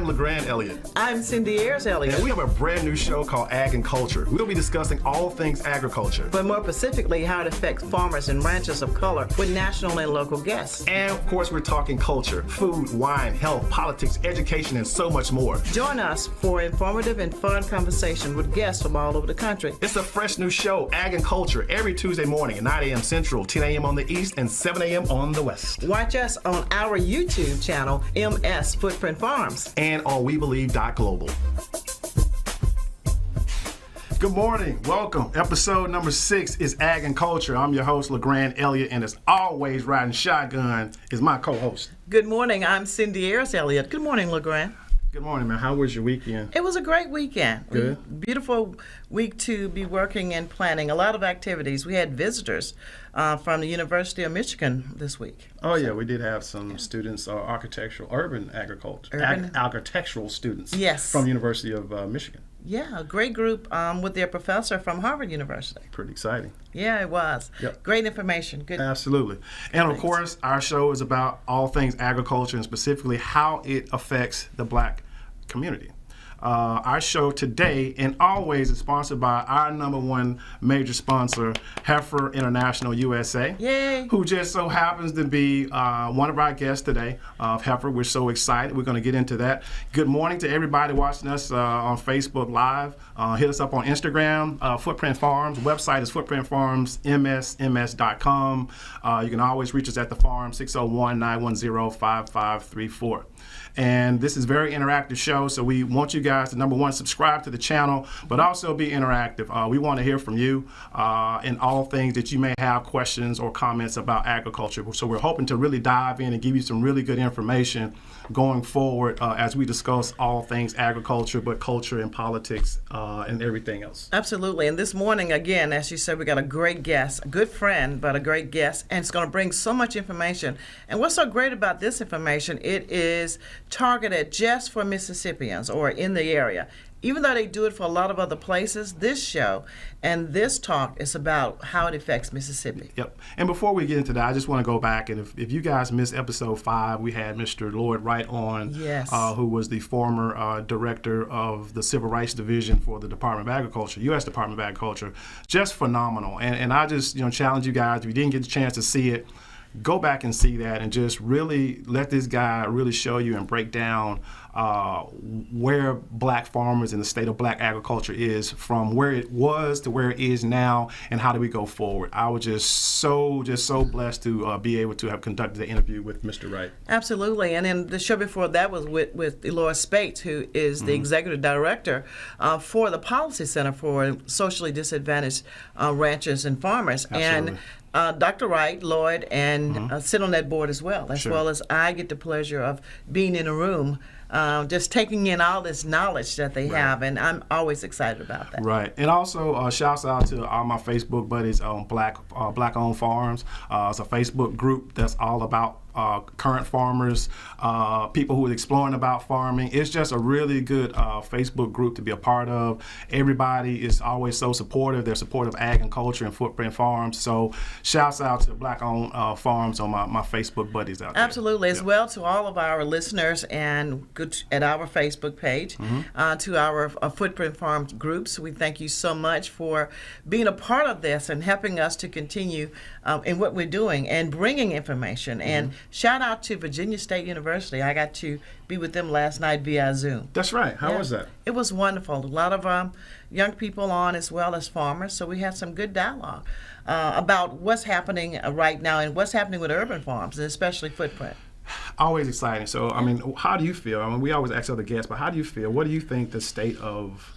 I'm LeGrand-Elliott. I'm Cindy Ayers-ELLIOTT. And we have a brand new show called Ag and Culture. We'll be discussing all things agriculture. But more specifically, how it affects farmers and ranchers of color with national and local guests. And of course, we're talking culture, food, wine, health, politics, education, and so much more. Join us for informative and fun conversation with guests from all over the country. It's a fresh new show, Ag and Culture, every Tuesday morning at 9 a.m. Central, 10 a.m. on the East, and 7 a.m. on the West. Watch us on our YouTube channel, MS Footprint Farms. And on WeBelieve.global. Good morning. Welcome. Episode number 6 is Ag and Culture. I'm your host, LeGrand-Elliott, and as always, riding shotgun is my co-host. Good morning. I'm Cindy Ayers-ELLIOTT. Good morning, LeGrand. Good morning, man. How was your weekend? It was a great weekend. Good. Beautiful week to be working and planning. A lot of activities. We had visitors from the University of Michigan this week. Oh, yeah. We did have some students, urban agricultural students from the University of Michigan. Yeah, a great group with their professor from Harvard University. Pretty exciting. Yeah, it was. Yep. Great information. Good. Absolutely. And of course, our show is about all things agriculture and specifically how it affects the Black community. Our show today and always is sponsored by our number one major sponsor, Heifer International USA. Yay! Who just so happens to be one of our guests today of Heifer. We're so excited. We're going to get into that. Good morning to everybody watching us on Facebook Live. Hit us up on Instagram, Footprint Farms. Website is footprintfarms.ms.com. You can always reach us at the farm, 601-910-5534. And this is a very interactive show, so we want you guys to, number one, subscribe to the channel, but also be interactive. We want to hear from you in all things that you may have questions or comments about agriculture. So we're hoping to really dive in and give you some really good information going forward as we discuss all things agriculture, but culture and politics and everything else. Absolutely. And this morning, again, as you said, we got a great guest, a good friend, but a great guest, and it's going to bring so much information. And what's so great about this information, it is targeted just for Mississippians or in the area. Even though they do it for a lot of other places, this show and this talk is about how it affects Mississippi. Yep. And before we get into that, I just want to go back, and if you guys missed episode 5, we had Mr. Lloyd Wright on, who was the former director of the Civil Rights Division for the Department of Agriculture, U.S. Department of Agriculture. Just phenomenal. And I just challenge you guys, if you didn't get the chance to see it, go back and see that and just really let this guy really show you and break down where Black farmers and the state of Black agriculture is from where it was to where it is now, and how do we go forward. I was just so blessed to be able to have conducted the interview with Mr. Wright. Absolutely. And then the show before that was with Eloy Spates, who is the executive director for the Policy Center for Socially Disadvantaged Ranchers and Farmers. Absolutely. And Dr. Wright, Lloyd, and sit on that board as well as I get the pleasure of being in a room, just taking in all this knowledge that they have, and I'm always excited about that. Right, and also shouts out to all my Facebook buddies on Black-owned farms. It's a Facebook group that's all about current farmers, people who are exploring about farming. It's just a really good Facebook group to be a part of. Everybody is always so supportive. They're supportive of ag and culture and Footprint Farms. So shouts out to Black-owned farms on my Facebook buddies out there. Absolutely, as well to all of our listeners and at our Facebook page, to our Footprint Farms groups. We thank you so much for being a part of this and helping us to continue in what we're doing and bringing information. And shout out to Virginia State University. I got to be with them last night via Zoom. That's right. How was that? It was wonderful. A lot of young people on as well as farmers. So we had some good dialogue about what's happening right now and what's happening with urban farms, and especially Footprint. Always exciting. So, I mean, how do you feel? I mean, we always ask other guests, but how do you feel? What do you think the state of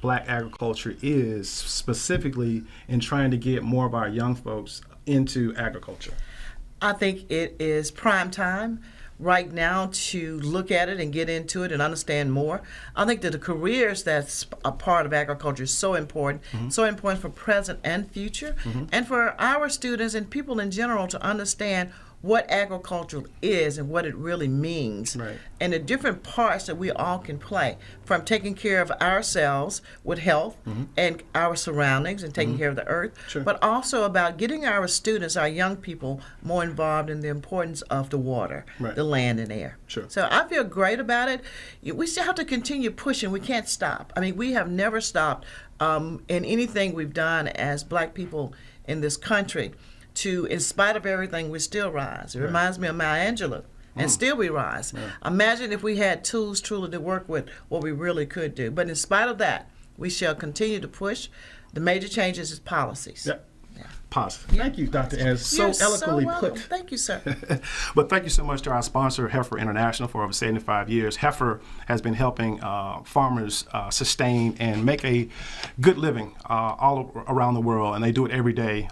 Black agriculture is specifically in trying to get more of our young folks into agriculture? I think it is prime time right now to look at it and get into it and understand more. I think that the careers that's a part of agriculture is so important for present and future, and for our students and people in general to understand what agriculture is and what it really means, right, and the different parts that we all can play, from taking care of ourselves with health and our surroundings and taking care of the earth, sure, but also about getting our students, our young people, more involved in the importance of the water, right, the land and air. Sure. So I feel great about it. We still have to continue pushing. We can't stop. I mean, we have never stopped in anything we've done as Black people in this country. To, in spite of everything, we still rise. It right, reminds me of Maya Angelou. And still we rise. Yeah. Imagine if we had tools truly to work with what we really could do. But in spite of that, we shall continue to push. The major changes is policies. Yep. Positive. Thank you, Dr. Ayers. So eloquently put. Thank you, sir. But thank you so much to our sponsor, Heifer International, for over 75 years. Heifer has been helping farmers sustain and make a good living all around the world, and they do it every day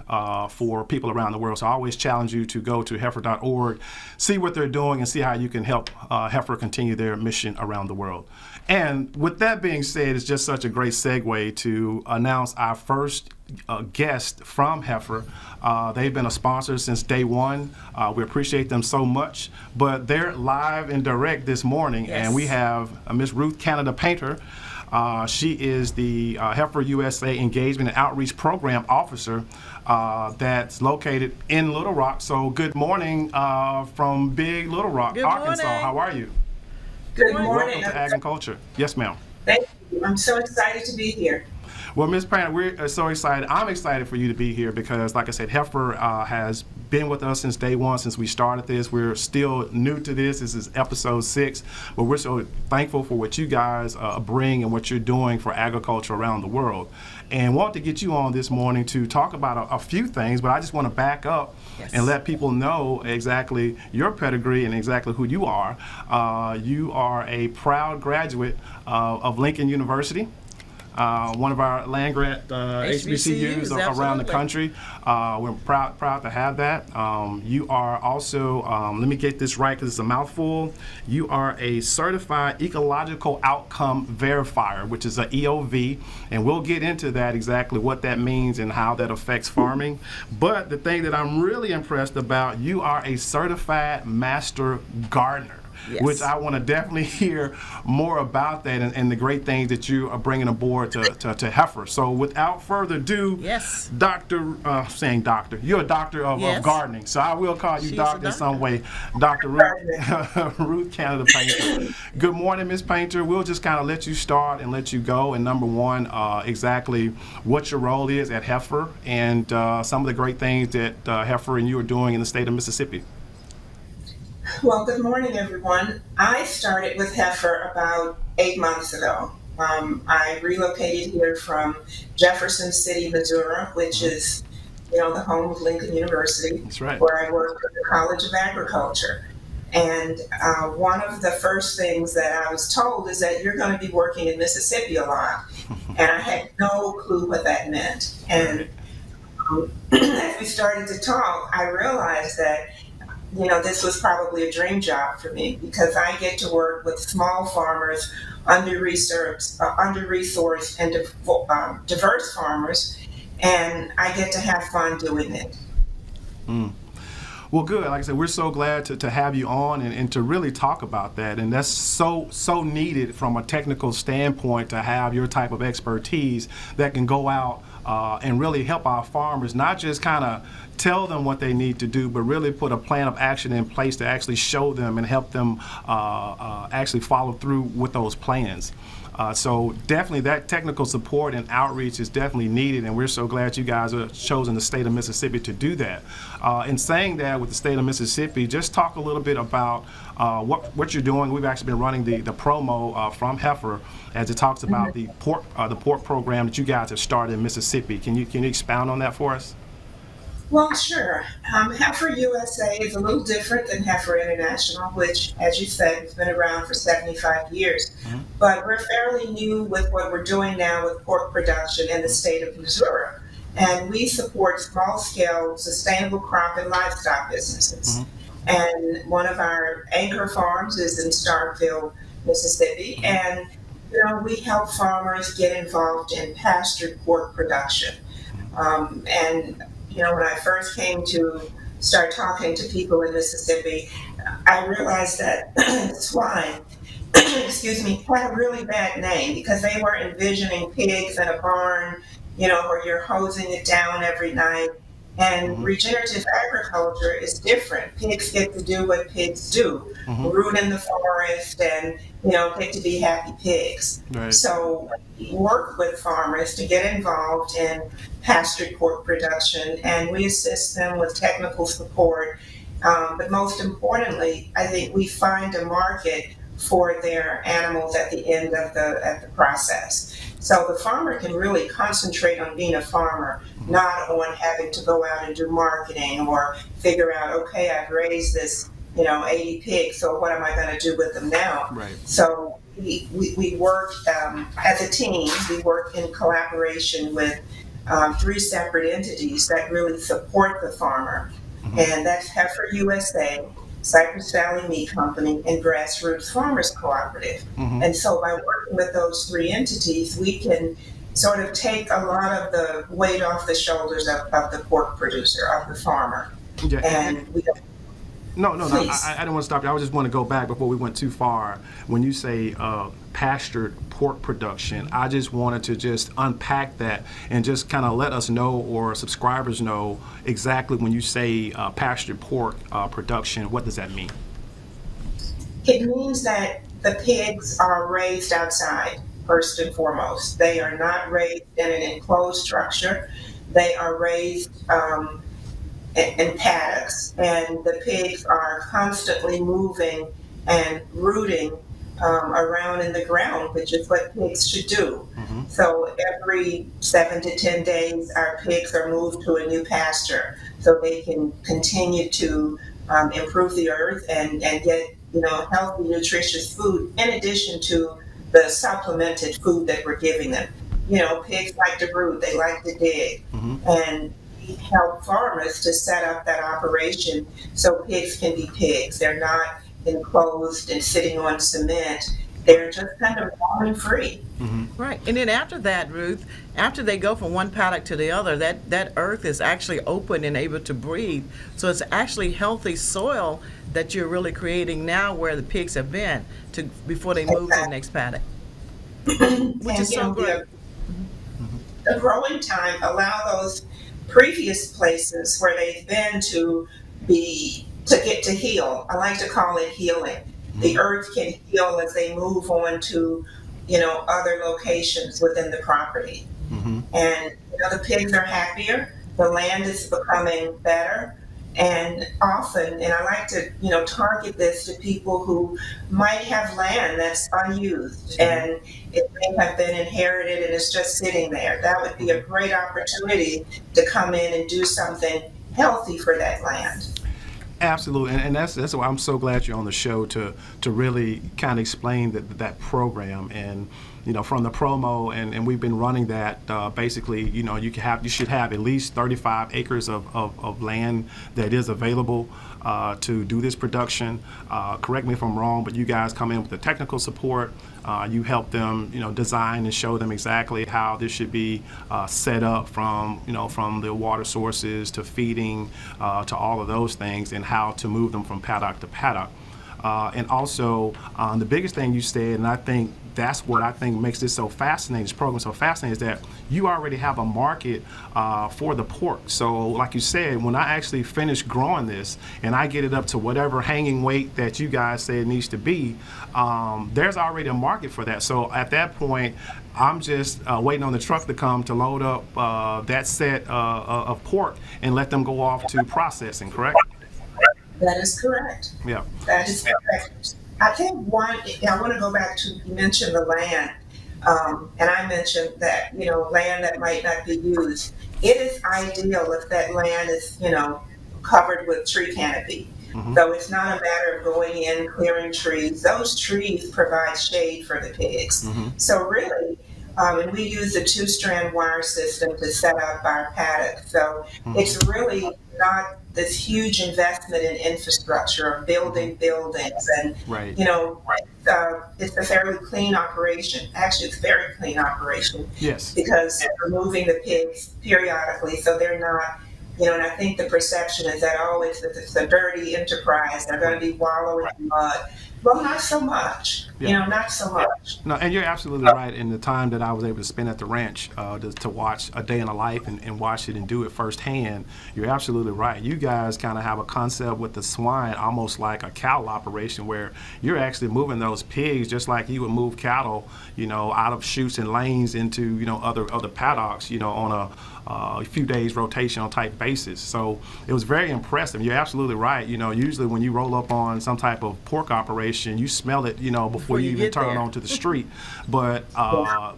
for people around the world. So I always challenge you to go to heifer.org, see what they're doing, and see how you can help Heifer continue their mission around the world. And with that being said, it's just such a great segue to announce our first guest from Heifer. They've been a sponsor since day one. We appreciate them so much. But they're live and direct this morning, yes, and we have Miss Ruth Canada Painter. She is the Heifer USA Engagement and Outreach Program Officer that's located in Little Rock. So good morning from Big Little Rock, good Arkansas. Morning. How are you? Good morning. Welcome to Agriculture. Yes, ma'am. Thank you. I'm so excited to be here. Well, Ms. Painter, we're so excited. I'm excited for you to be here because, like I said, Heifer has been with us since day one, since we started this. We're still new to this. This is episode 6, but we're so thankful for what you guys bring and what you're doing for agriculture around the world. And want to get you on this morning to talk about a few things, but I just want to back up, yes, and let people know exactly your pedigree and exactly who you are. You are a proud graduate of Lincoln University. One of our land-grant HBCUs around the country. We're proud to have that. You are also, let me get this right because it's a mouthful, you are a Certified Ecological Outcome Verifier, which is an EOV, and we'll get into that, exactly what that means and how that affects farming. But the thing that I'm really impressed about, you are a Certified Master Gardener. Yes. Which I want to definitely hear more about that and the great things that you are bringing aboard to Heifer. So without further ado, yes, saying doctor, you're a doctor of, yes, of gardening, so I will call you She's doctor in some way. Dr. Ruth, Ruth Canada Painter. Good morning, Ms. Painter. We'll just kind of let you start and let you go. And number one, exactly what your role is at Heifer and some of the great things that Heifer and you are doing in the state of Mississippi. Well, good morning, everyone. I started with Heifer about 8 months ago. I relocated here from Jefferson City, Missouri, which is, the home of Lincoln University. That's right. Where I work at the College of Agriculture. And one of the first things that I was told is that you're going to be working in Mississippi a lot. And I had no clue what that meant. And as we started to talk, I realized that this was probably a dream job for me because I get to work with small farmers, under-resourced and diverse farmers, and I get to have fun doing it. Well, good. Like I said, we're so glad to have you on and to really talk about that. And that's so needed from a technical standpoint to have your type of expertise that can go out and really help our farmers, not just kind of tell them what they need to do, but really put a plan of action in place to actually show them and help them actually follow through with those plans. So definitely that technical support and outreach is definitely needed, and we're so glad you guys have chosen the state of Mississippi to do that. In saying that, with the state of Mississippi, just talk a little bit about what you're doing. We've actually been running the promo from Heifer as it talks about the pork program that you guys have started in Mississippi. Can you expound on that for us? Well, sure. Heifer USA is a little different than Heifer International, which, as you said, has been around for 75 years. Mm-hmm. But we're fairly new with what we're doing now with pork production in the state of Missouri. And we support small-scale, sustainable crop and livestock businesses. Mm-hmm. And one of our anchor farms is in Starkville, Mississippi. And, we help farmers get involved in pastured pork production. When I first came to started talking to people in Mississippi, I realized that swine, excuse me, had a really bad name because they were envisioning pigs in a barn, where you're hosing it down every night. And regenerative agriculture is different. Pigs get to do what pigs do, root in the forest and, get to be happy pigs. Right. So we work with farmers to get involved in pastured pork production, and we assist them with technical support. But most importantly, I think we find a market for their animals at the end of the process. So the farmer can really concentrate on being a farmer, not on having to go out and do marketing or figure out, okay, I've raised this, 80 pigs, so what am I going to do with them now? Right. So we work as a team. We work in collaboration with 3 separate entities that really support the farmer, and that's Heifer USA, Cypress Valley Meat Company, and Grassroots Farmers Cooperative. And so by working with those 3 entities, we can sort of take a lot of the weight off the shoulders of the pork producer, of the farmer. Yeah. And we don't. No, I didn't want to stop you. I just want to go back before we went too far. When you say pastured pork production, I just wanted to just unpack that and just kind of let us know, or subscribers know, exactly when you say pastured pork production, what does that mean? It means that the pigs are raised outside, first and foremost. They are not raised in an enclosed structure. They are raised in paddocks, and the pigs are constantly moving and rooting around in the ground, which is what pigs should do. So every 7 to 10 days, our pigs are moved to a new pasture so they can continue to improve the earth and get healthy, nutritious food in addition to the supplemented food that we're giving them. Pigs like to root, they like to dig, and we help farmers to set up that operation so pigs can be pigs. They're not enclosed and sitting on cement. They're just kind of roaming free. Right. And then after that, Ruth, after they go from one paddock to the other, that earth is actually open and able to breathe. So it's actually healthy soil that you're really creating now where the pigs have been before they move to the next paddock. Which is so great. The growing time allow those previous places where they've been to get to heal. I like to call it healing. The earth can heal as they move on to, other locations within the property. And the pigs are happier. The land is becoming better. And often, and I like to, target this to people who might have land that's unused and it may have been inherited and it's just sitting there. That would be a great opportunity to come in and do something healthy for that land. Absolutely, and that's why I'm so glad you're on the show to really kind of explain that program. And from the promo, and we've been running that basically. You should have at least 35 acres of land that is available to do this production. Correct me if I'm wrong, but you guys come in with the technical support. You help them, design and show them exactly how this should be set up from the water sources to feeding to all of those things, and how to move them from paddock to paddock. And also, the biggest thing you said, and I think that's what I think makes this program so fascinating, is that you already have a market for the pork. So like you said, when I actually finish growing this and I get it up to whatever hanging weight that you guys say it needs to be, there's already a market for that. So at that point, I'm just waiting on the truck to come to load up that set of pork and let them go off to processing, correct? That is correct. Yeah. That is correct. I think I want to go back to, you mentioned the land, and I mentioned that, land that might not be used. It is ideal if that land is, covered with tree canopy. So it's not a matter of going in, clearing trees. Those trees provide shade for the pigs. So really, and we use a 2-strand wire system to set up our paddock. So it's really not this huge investment in infrastructure of building buildings, and right. It's a fairly clean operation. Actually, it's a very clean operation. Yes. Because we're moving the pigs periodically, so they're not And I think the perception is that, oh, it's a dirty enterprise. They're going to be wallowing in mud. Well, not so much. Not so much. No, and you're absolutely right. In the time that I was able to spend at the ranch to watch a day in the life and watch it and do it firsthand, you're absolutely right. You guys kind of have a concept with the swine, almost like a cattle operation, where you're actually moving those pigs just like you would move cattle, out of chutes and lanes into, other paddocks, on a few days rotational type basis. So it was very impressive. You're absolutely right. Usually when you roll up on some type of pork operation, you smell it, before you even turn onto the street. But I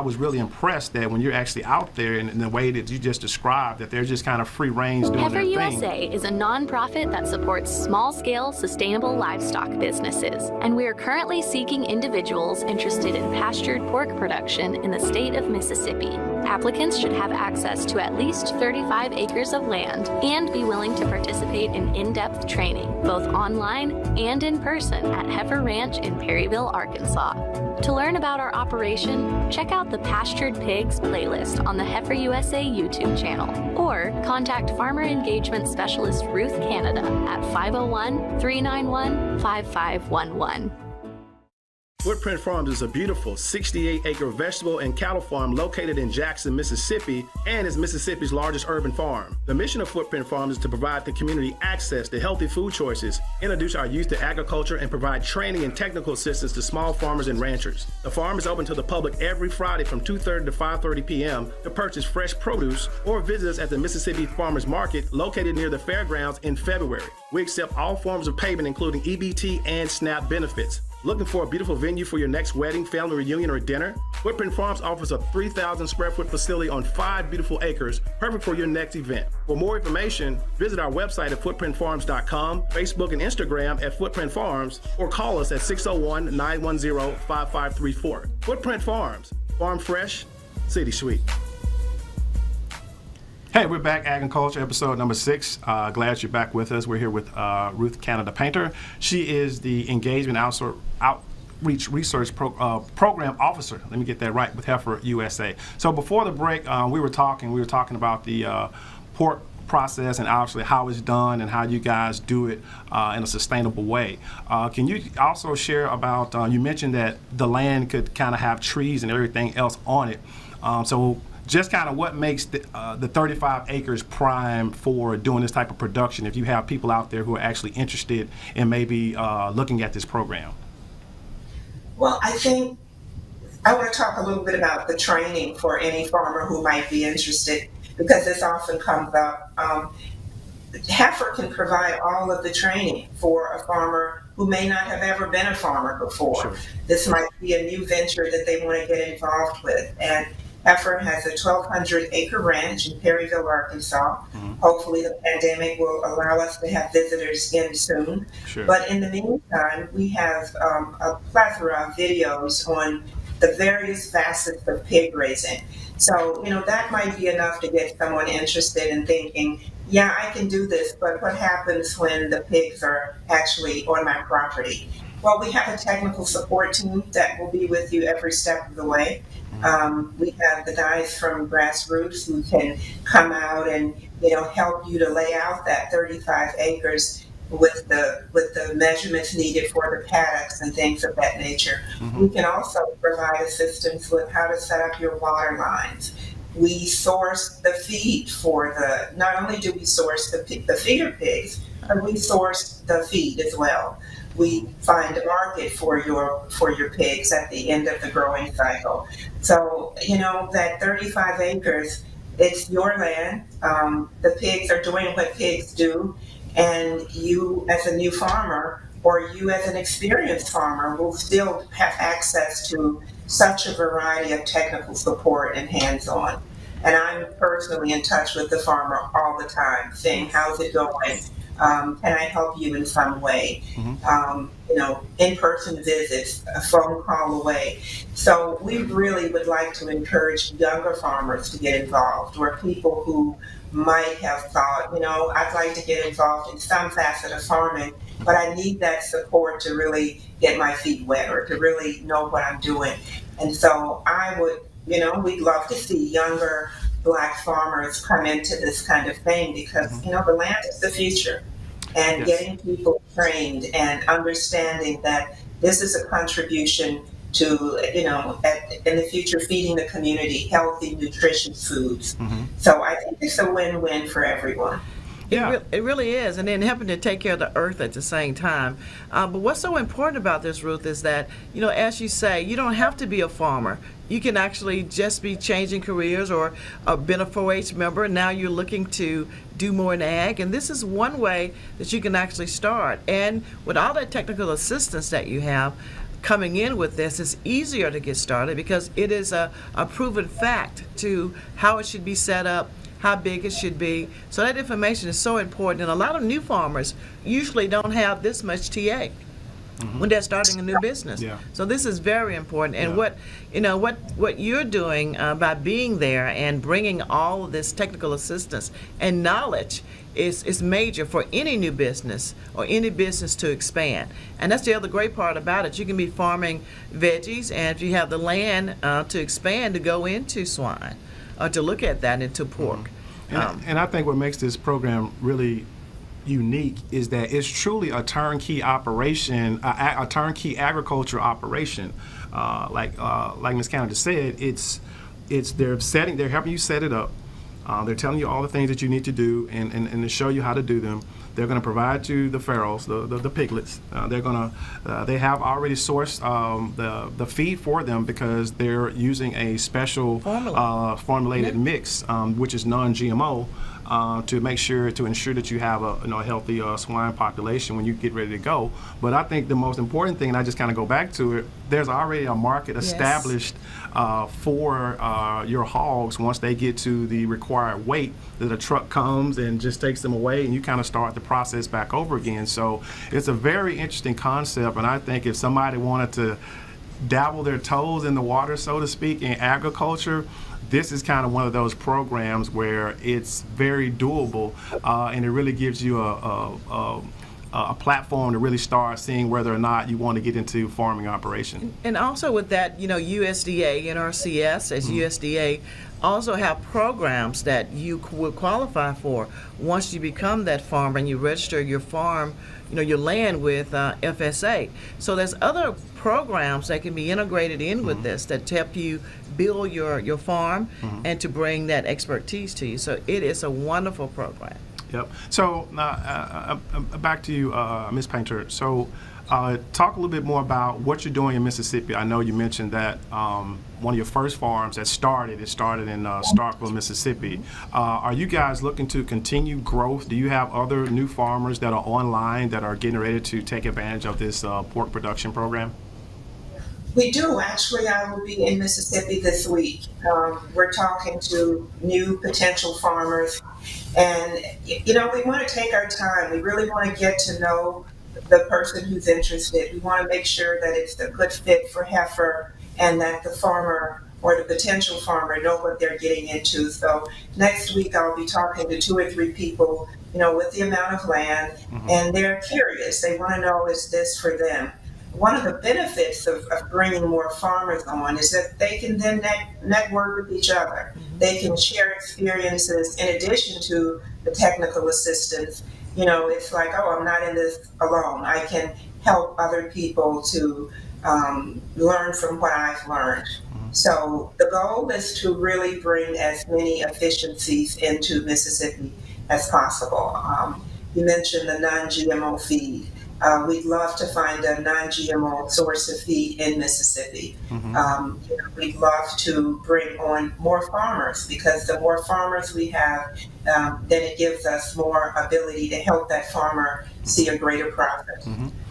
was really impressed that when you're actually out there in the way that you just described, that they're just kind of free range doing Heifer their thing. USA is a nonprofit that supports small-scale, sustainable livestock businesses, and we are currently seeking individuals interested in pastured pork production in the state of Mississippi. Applicants should have access to at least 35 acres of land and be willing to participate in in-depth training, both online and in person at Heifer Ranch in Perryville, Arkansas. To learn about our operation, check out the Pastured Pigs playlist on the Heifer USA YouTube channel, or contact Farmer Engagement Specialist Ruth Canada at 501-391-5511. Footprint Farms is a beautiful 68-acre vegetable and cattle farm located in Jackson, Mississippi, and is Mississippi's largest urban farm. The mission of Footprint Farms is to provide the community access to healthy food choices, introduce our youth to agriculture, and provide training and technical assistance to small farmers and ranchers. The farm is open to the public every Friday from 2:30 to 5:30 p.m. to purchase fresh produce or visit us at the Mississippi Farmers Market located near the fairgrounds in February. We accept all forms of payment, including EBT and SNAP benefits. Looking for a beautiful venue for your next wedding, family reunion, or dinner? Footprint Farms offers a 3,000 square foot facility on 5 beautiful acres, perfect for your next event. For more information, visit our website at footprintfarms.com, Facebook and Instagram at Footprint Farms, or call us at 601-910-5534. Footprint Farms, farm fresh, city sweet. Hey, we're back, Ag and Culture, episode number 6. Glad you're back with us. We're here with Ruth Canada Painter. She is the Engagement Outreach Research Program Officer. Let me get that right, with Heifer USA. So before the break, we were talking about the pork process and obviously how it's done and how you guys do it in a sustainable way. Can you also share about, you mentioned that the land could kind of have trees and everything else on it. So just kind of what makes the 35 acres prime for doing this type of production, if you have people out there who are actually interested in maybe looking at this program? Well, I think I want to talk a little bit about the training for any farmer who might be interested, because this often comes up. Heifer can provide all of the training for a farmer who may not have ever been a farmer before. Sure. This might be a new venture that they want to get involved with. And Heifer has a 1,200-acre ranch in Perryville, Arkansas. Mm-hmm. Hopefully the pandemic will allow us to have visitors in soon. Sure. But in the meantime, we have a plethora of videos on the various facets of pig raising. So, that might be enough to get someone interested in thinking, yeah, I can do this, but what happens when the pigs are actually on my property? Well, we have a technical support team that will be with you every step of the way. We have the guys from Grassroots who can come out and help you to lay out that 35 acres with the measurements needed for the paddocks and things of that nature. Mm-hmm. We can also provide assistance with how to set up your water lines. We source the feed not only do we source the feeder pigs, but we source the feed as well. We find a market for your pigs at the end of the growing cycle. So, that 35 acres, it's your land. The pigs are doing what pigs do, and you as a new farmer, or you as an experienced farmer, will still have access to such a variety of technical support and hands-on. And I'm personally in touch with the farmer all the time, saying, how's it going? Can I help you in some way? Mm-hmm. In-person visits, a phone call away. So we really would like to encourage younger farmers to get involved, or people who might have thought, I'd like to get involved in some facet of farming, but I need that support to really get my feet wet or to really know what I'm doing. And so I would, we'd love to see younger Black farmers come into this kind of thing because, the land is the future. And getting people trained and understanding that this is a contribution to, in the future, feeding the community healthy, nutritious foods. So I think it's a win-win for everyone. Yeah. It really is, and then helping to take care of the earth at the same time. But what's so important about this, Ruth, is that, as you say, you don't have to be a farmer. You can actually just be changing careers or been a 4-H member, and now you're looking to do more in ag, and this is one way that you can actually start. And with all that technical assistance that you have coming in with this, it's easier to get started because it is a proven fact to how it should be set up, how big it should be. So that information is so important, and a lot of new farmers usually don't have this much TA when they're starting a new business. So this is very important. And what you're doing by being there and bringing all of this technical assistance and knowledge is major for any new business or any business to expand. And that's the other great part about it. You can be farming veggies, and if you have the land to expand, to go into swine, or to look at that into pork. And I think what makes this program really unique is that it's truly a turnkey operation, a turnkey agriculture operation. Like Ms. Canada said, they're helping you set it up. They're telling you all the things that you need to do and to show you how to do them. They're going to provide you the farrows, the piglets. They have already sourced the feed for them because they're using a special formulated mix, which is non-GMO, to ensure that you have a healthy swine population when you get ready to go. But I think the most important thing, and I just kind of go back to it, there's already a market established for your hogs once they get to the required weight, that a truck comes and just takes them away, and you kind of start the process back over again. So it's a very interesting concept, and I think if somebody wanted to dabble their toes in the water, so to speak, in agriculture, this is kind of one of those programs where it's very doable, and it really gives you a platform to really start seeing whether or not you want to get into farming operation. And also with that, USDA, NRCS as USDA also have programs that you will qualify for once you become that farmer and you register your farm, your land with FSA. So there's other programs that can be integrated in with this that help you build your farm and to bring that expertise to you. So it is a wonderful program. Yep. So back to you, Ms. Painter. So talk a little bit more about what you're doing in Mississippi. I know you mentioned that one of your first farms that started in Starkville, Mississippi. Are you guys looking to continue growth? Do you have other new farmers that are online that are getting ready to take advantage of this pork production program? We do. Actually, I will be in Mississippi this week. We're talking to new potential farmers. And, we want to take our time. We really want to get to know the person who's interested. We want to make sure that it's a good fit for heifer and that the farmer or the potential farmer know what they're getting into. So next week I'll be talking to 2 or 3 people, with the amount of land, and they're curious. They want to know, is this for them? One of the benefits of bringing more farmers on is that they can then network with each other. They can share experiences in addition to the technical assistance. It's like, I'm not in this alone. I can help other people to learn from what I've learned. So the goal is to really bring as many efficiencies into Mississippi as possible. You mentioned the non-GMO feed. We'd love to find a non-GMO source of feed in Mississippi. We'd love to bring on more farmers because the more farmers we have, then it gives us more ability to help that farmer see a greater profit.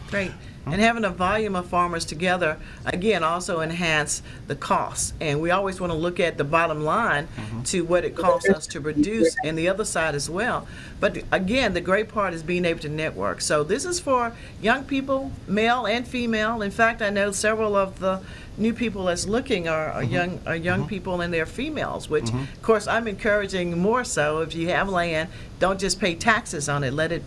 Great. And having a volume of farmers together, again, also enhance the costs. And we always want to look at the bottom line to what it costs us to produce and the other side as well. But again, the great part is being able to network. So this is for young people, male and female. In fact, I know several of the new people that's looking are young people and they're females, which of course I'm encouraging more so. If you have land, don't just pay taxes on it, let it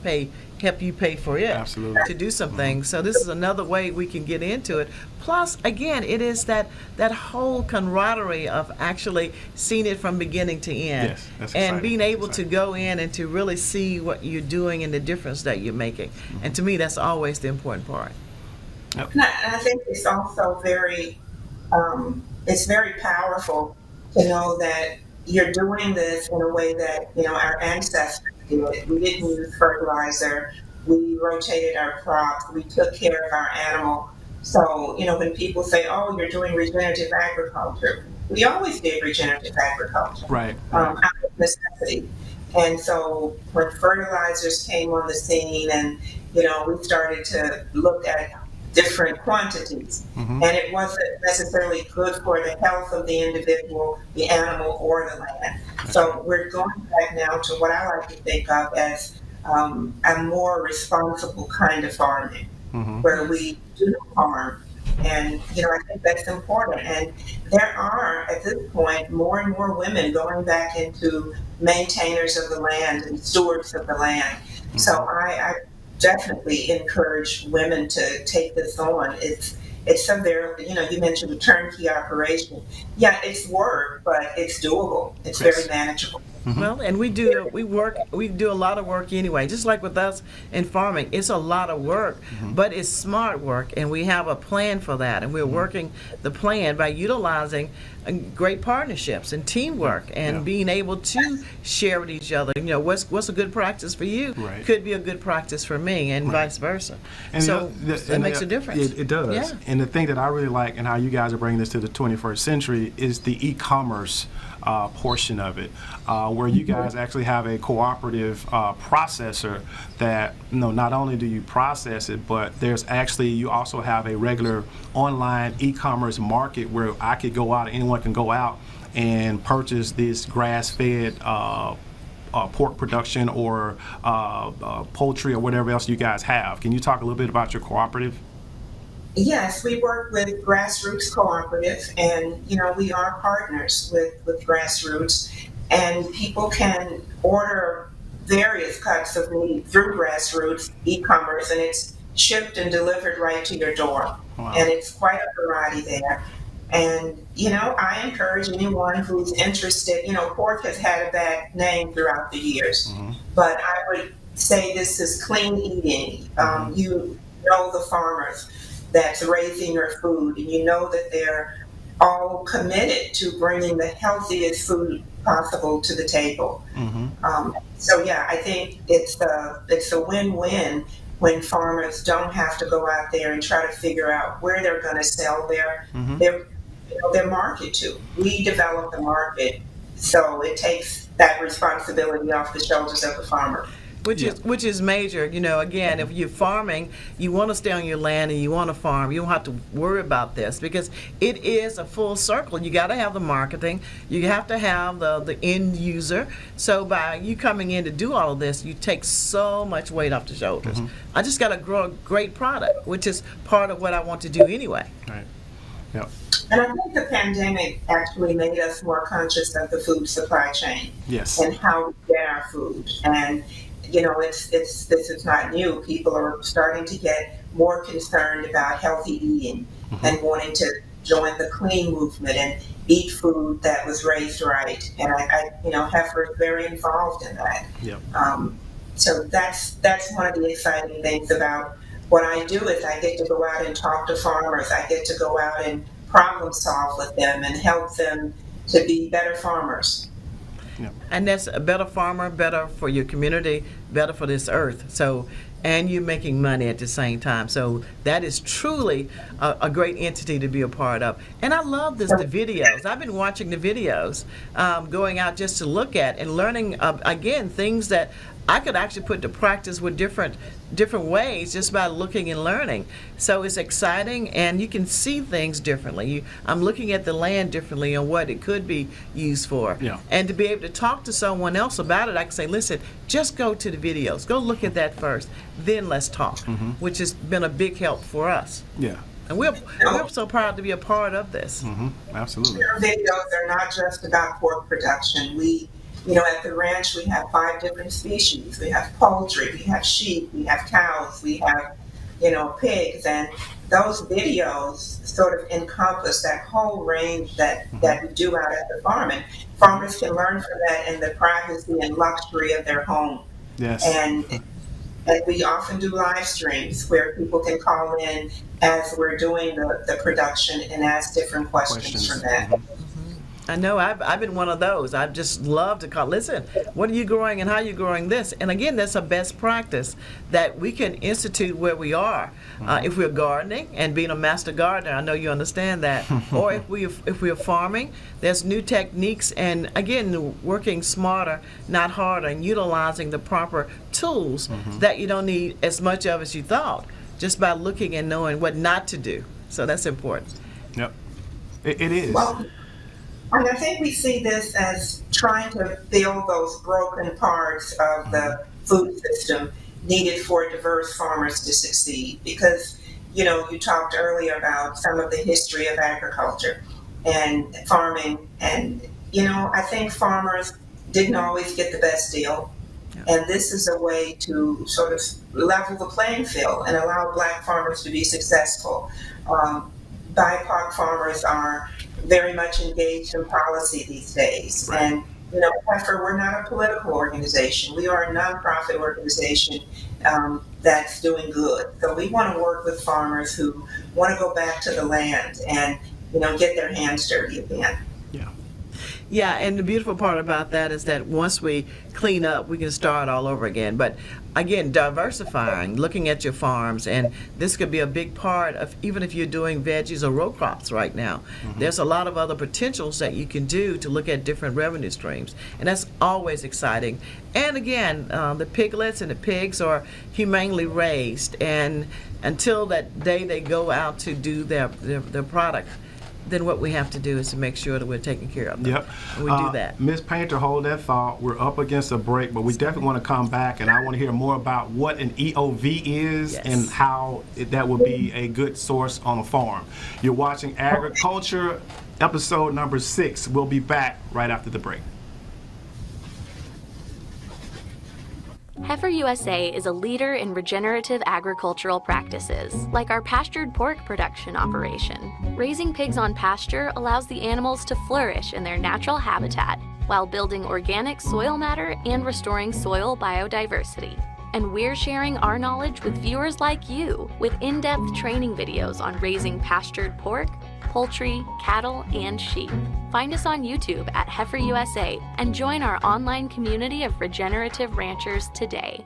help you pay for it. Absolutely. To do some things. So this is another way we can get into it. Plus, again, it is that whole camaraderie of actually seeing it from beginning to end. Yes, that's and exciting. being able to go in and to really see what you're doing and the difference that you're making. And to me, that's always the important part. Yep. And I think it's also it's very powerful to know that you're doing this in a way that, our ancestors did. We didn't use fertilizer. We rotated our crops. We took care of our animal. So, when people say, oh, you're doing regenerative agriculture, we always did regenerative agriculture. Right. Out of necessity. And so when fertilizers came on the scene and, we started to look at different quantities, and it wasn't necessarily good for the health of the individual, the animal, or the land. So we're going back now to what I like to think of as a more responsible kind of farming, where we do harm. And, I think that's important. And there are, at this point, more and more women going back into maintainers of the land and stewards of the land. So I definitely encourage women to take this on. It's a very, you mentioned a turnkey operation. Yeah, it's work, but it's doable. It's very manageable. Well, and we do a lot of work anyway. Just like with us in farming, it's a lot of work, but it's smart work, and we have a plan for that, and we're working the plan by utilizing great partnerships and teamwork and being able to share with each other. What's a good practice for you could be a good practice for me, and vice versa. And so that makes a difference. It does. Yeah. And the thing that I really like and how you guys are bringing this to the 21st century is the e-commerce portion of it, where you guys actually have a cooperative processor that, not only do you process it, but you also have a regular online e-commerce market where I could go out, anyone can go out and purchase this grass-fed pork production or poultry or whatever else you guys have. Can you talk a little bit about your cooperative? Yes, we work with Grassroots Cooperative, and we are partners with Grassroots, and people can order various cuts of meat through Grassroots e-commerce, and it's shipped and delivered right to your door. Wow. And it's quite a variety there. And I encourage anyone who's interested. Pork has had a bad name throughout the years, but I would say this is clean eating. You know the farmers that's raising your food, and that they're all committed to bringing the healthiest food possible to the table. So I think it's a win-win when farmers don't have to go out there and try to figure out where they're going to sell their market to. We develop the market, so it takes that responsibility off the shoulders of the farmer. Which is major. Again, if you're farming, you want to stay on your land and you want to farm. You don't have to worry about this because it is a full circle. You got to have the marketing. You have to have the end user. So by you coming in to do all of this, you take so much weight off the shoulders. I just got to grow a great product, which is part of what I want to do anyway. Right. Yep. And I think the pandemic actually made us more conscious of the food supply chain. Yes. And how we get our food. And this is not new. People are starting to get more concerned about healthy eating and wanting to join the clean movement and eat food that was raised right. And Heifer is very involved in that. Yep. So that's one of the exciting things about what I do is I get to go out and talk to farmers. I get to go out and problem solve with them and help them to be better farmers. And that's a better farmer, better for your community, better for this earth. So, and you're making money at the same time. So that is truly a great entity to be a part of. And I love the videos. I've been watching the videos, going out just to look at and learning, again, things that I could actually put to practice with different ways just by looking and learning. So it's exciting, and you can see things differently. I'm looking at the land differently and what it could be used for. Yeah. And to be able to talk to someone else about it, I can say, listen, just go to the videos. Go look at that first. Then let's talk, which has been a big help for us. Yeah. And we're so proud to be a part of this. Absolutely. Our videos are not just about pork production. At the ranch, we have 5 different species. We have poultry, we have sheep, we have cows, we have pigs. And those videos sort of encompass that whole range that we do out at the farm. And farmers can learn from that in the privacy and luxury of their home. Yes. And we often do live streams where people can call in as we're doing the production and ask different questions from that. I know I've been one of those. I just love to call. Listen, what are you growing and how are you growing this? And again, that's a best practice that we can institute where we are. If we're gardening and being a master gardener, I know you understand that. Or if we're farming, there's new techniques, and again, working smarter, not harder, and utilizing the proper tools that you don't need as much of as you thought, just by looking and knowing what not to do. So that's important. Yep, it is. Well, and I think we see this as trying to fill those broken parts of the food system needed for diverse farmers to succeed. Because, you talked earlier about some of the history of agriculture and farming. And, I think farmers didn't always get the best deal. And this is a way to sort of level the playing field and allow Black farmers to be successful. BIPOC farmers are very much engaged in policy these days. Right. And, Heifer, we're not a political organization. We are a nonprofit organization that's doing good. So we want to work with farmers who want to go back to the land and, get their hands dirty again. Yeah, and the beautiful part about that is that once we clean up, we can start all over again. But again, diversifying, looking at your farms, and this could be a big part of, even if you're doing veggies or row crops right now, there's a lot of other potentials that you can do to look at different revenue streams. And that's always exciting. And again, the piglets and the pigs are humanely raised, and until that day they go out to do their product, then what we have to do is to make sure that we're taking care of them. Yep. And we do that. Ms. Painter, hold that thought. We're up against a break, but we definitely want to come back, and I want to hear more about what an EOV is and how that would be a good source on a farm. You're watching Agriculture, episode number 6. We'll be back right after the break. Heifer USA is a leader in regenerative agricultural practices, like our pastured pork production operation. Raising pigs on pasture allows the animals to flourish in their natural habitat while building organic soil matter and restoring soil biodiversity. And we're sharing our knowledge with viewers like you with in-depth training videos on raising pastured pork, poultry, cattle, and sheep. Find us on YouTube at Heifer USA and join our online community of regenerative ranchers today.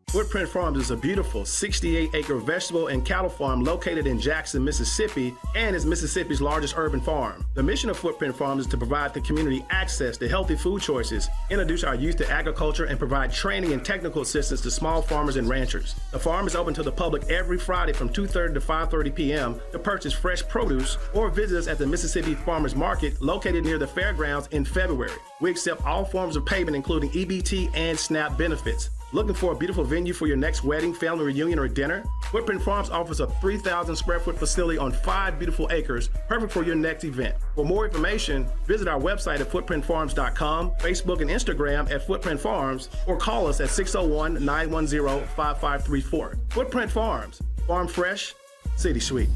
Footprint Farms is a beautiful 68-acre vegetable and cattle farm located in Jackson, Mississippi, and is Mississippi's largest urban farm. The mission of Footprint Farms is to provide the community access to healthy food choices, introduce our youth to agriculture, and provide training and technical assistance to small farmers and ranchers. The farm is open to the public every Friday from 2:30 to 5:30 p.m. to purchase fresh produce or visit us at the Mississippi Farmers Market located near the fairgrounds in February. We accept all forms of payment, including EBT and SNAP benefits. Looking for a beautiful venue for your next wedding, family reunion, or dinner? Footprint Farms offers a 3,000 square foot facility on 5 beautiful acres, perfect for your next event. For more information, visit our website at footprintfarms.com, Facebook and Instagram at Footprint Farms, or call us at 601-910-5534. Footprint Farms, farm fresh, city sweet.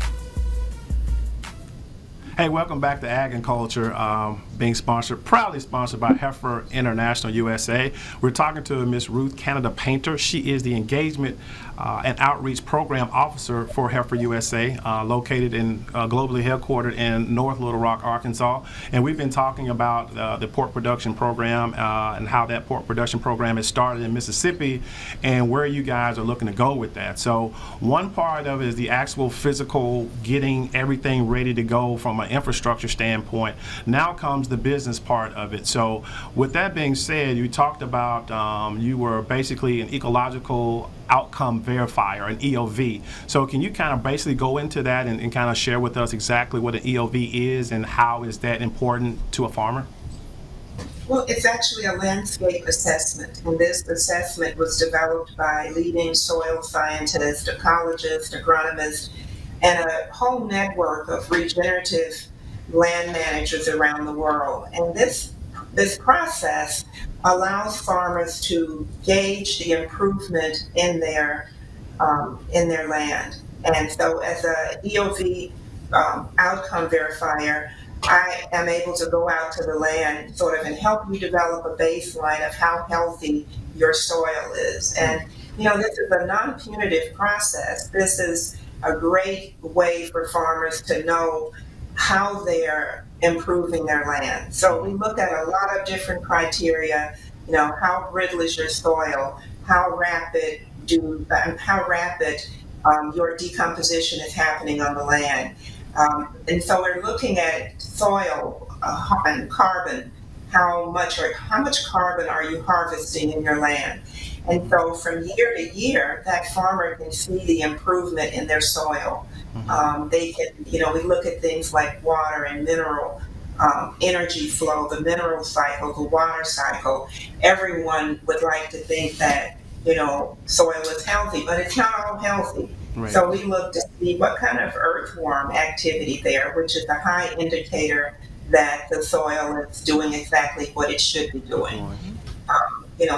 Hey, welcome back to Ag and Culture, proudly sponsored by Heifer International USA. We're talking to Miss Ruth Canada Painter. She is the Engagement and Outreach Program Officer for Heifer USA, located in globally headquartered in North Little Rock, Arkansas. And we've been talking about the pork production program and how that pork production program has started in Mississippi and where you guys are looking to go with that. So one part of it is the actual physical, getting everything ready to go from an infrastructure standpoint. Now comes the business part of it. So with that being said, you talked about you were basically an ecological outcome verifier, an EOV. So can you kind of basically go into that and kind of share with us exactly what an EOV is and how is that important to a farmer? Well, it's actually a landscape assessment, and this assessment was developed by leading soil scientists, ecologists, agronomists, and a whole network of regenerative land managers around the world. And this process allows farmers to gauge the improvement in their in their land. And so as a EOV outcome verifier, I am able to go out to the land sort of and help you develop a baseline of how healthy your soil is. And, this is a non-punitive process. This is a great way for farmers to know how they're improving their land. So we look at a lot of different criteria, how brittle is your soil, how rapid your decomposition is happening on the land. And so we're looking at soil and carbon. How much carbon are you harvesting in your land? And so from year to year, that farmer can see the improvement in their soil. They can, we look at things like water and mineral energy flow, the mineral cycle, the water cycle. Everyone would like to think that, soil is healthy, but it's not all healthy. Right. So we look to see what kind of earthworm activity there, which is a high indicator that the soil is doing exactly what it should be doing.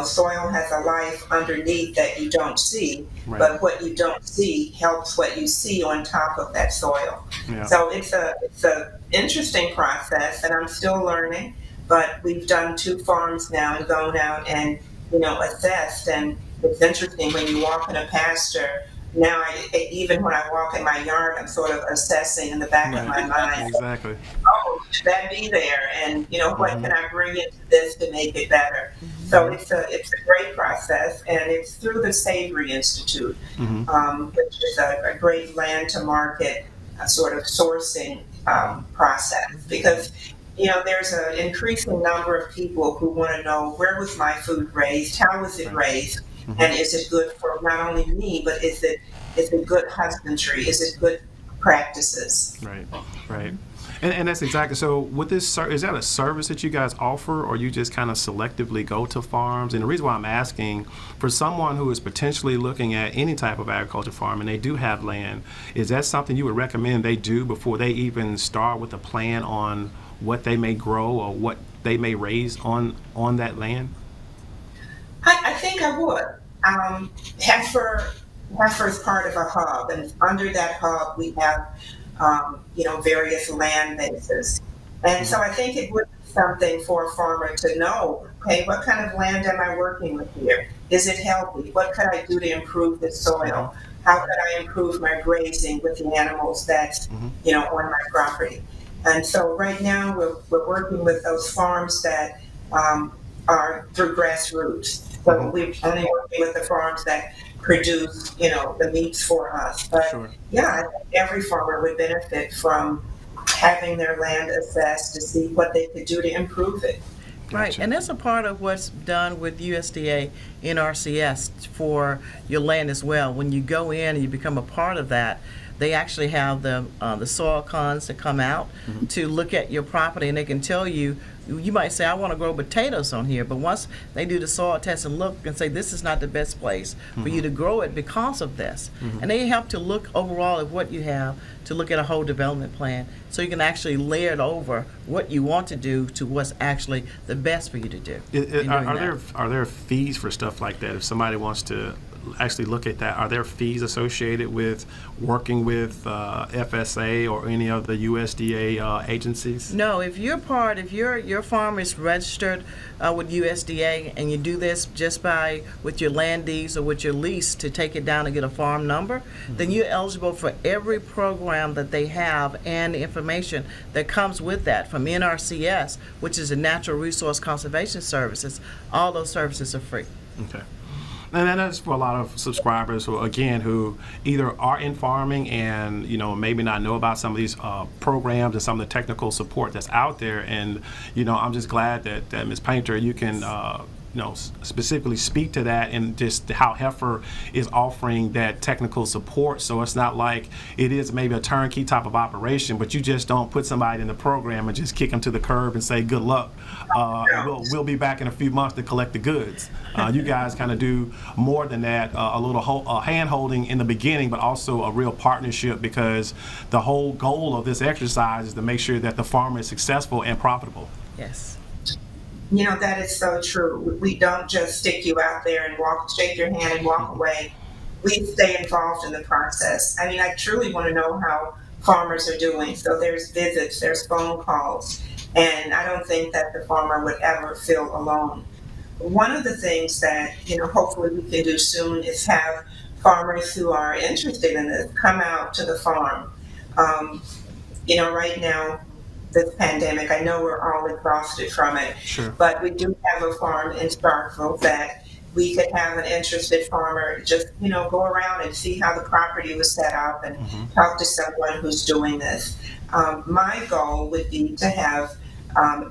Soil has a life underneath that you don't see, right. But what you don't see helps what you see on top of that soil. Yeah. So it's a interesting process, and I'm still learning, but we've done 2 farms now and gone out and, assessed, and it's interesting when you walk in a pasture. Now, even when I walk in my yard, I'm sort of assessing in the back of my mind. Exactly. Oh, should that be there? And what can I bring into this to make it better? So it's a great process, and it's through the Savory Institute, which is a great land to market sort of sourcing process. Because there's an increasing number of people who want to know, where was my food raised? How was it raised? And is it good for not only me, but is it good husbandry? Is it good practices? Right. And that's exactly, so with this, is that a service that you guys offer, or you just kind of selectively go to farms? And the reason why I'm asking, for someone who is potentially looking at any type of agriculture farm and they do have land, is that something you would recommend they do before they even start with a plan on what they may grow or what they may raise on that land? I think I would. Heifer is part of a hub, and under that hub we have, various land bases. And so I think it would be something for a farmer to know, okay, what kind of land am I working with here? Is it healthy? What could I do to improve the soil? How could I improve my grazing with the animals that's, on my property? And so right now we're working with those farms that are through grassroots. So we're only working with the farms that produce, the meats for us. But I think every farmer would benefit from having their land assessed to see what they could do to improve it. Right, and that's a part of what's done with USDA NRCS for your land as well. When you go in and you become a part of that, they actually have the soil cons that come out to look at your property, and they can tell you, you might say, I want to grow potatoes on here, but once they do the soil test and look and say, this is not the best place for you to grow it because of this. And they help to look overall at what you have, to look at a whole development plan, so you can actually layer it over what you want to do to what's actually the best for you to do. Are there fees for stuff like that? If somebody wants to actually look at that, are there fees associated with working with FSA or any of the USDA agencies? No, if your farm is registered with USDA and you do this just with your land deeds or with your lease to take it down and get a farm number, then you're eligible for every program that they have and the information that comes with that from NRCS, which is the Natural Resource Conservation Services. All those services are free. Okay. And that's for a lot of subscribers who either are in farming and maybe not know about some of these programs and some of the technical support that's out there. And I'm just glad that Ms. Painter, you can specifically speak to that and just how Heifer is offering that technical support. So it's not like it is maybe a turnkey type of operation, but you just don't put somebody in the program and just kick them to the curb and say good luck. We'll be back in a few months to collect the goods. You guys kind of do more than that, a little hand-holding in the beginning, but also a real partnership, because the whole goal of this exercise is to make sure that the farmer is successful and profitable. Yes. That is so true. We don't just stick you out there and shake your hand and walk away. we stay involved in the process. I mean, I truly want to know how farmers are doing. So there's visits, there's phone calls, and I don't think that the farmer would ever feel alone. One of the things that, hopefully we can do soon is have farmers who are interested in this come out to the farm. Right now, this pandemic, I know we're all exhausted from it, Sure. but we do have a farm in Starkville that we could have an interested farmer just, go around and see how the property was set up and talk to someone who's doing this. My goal would be to have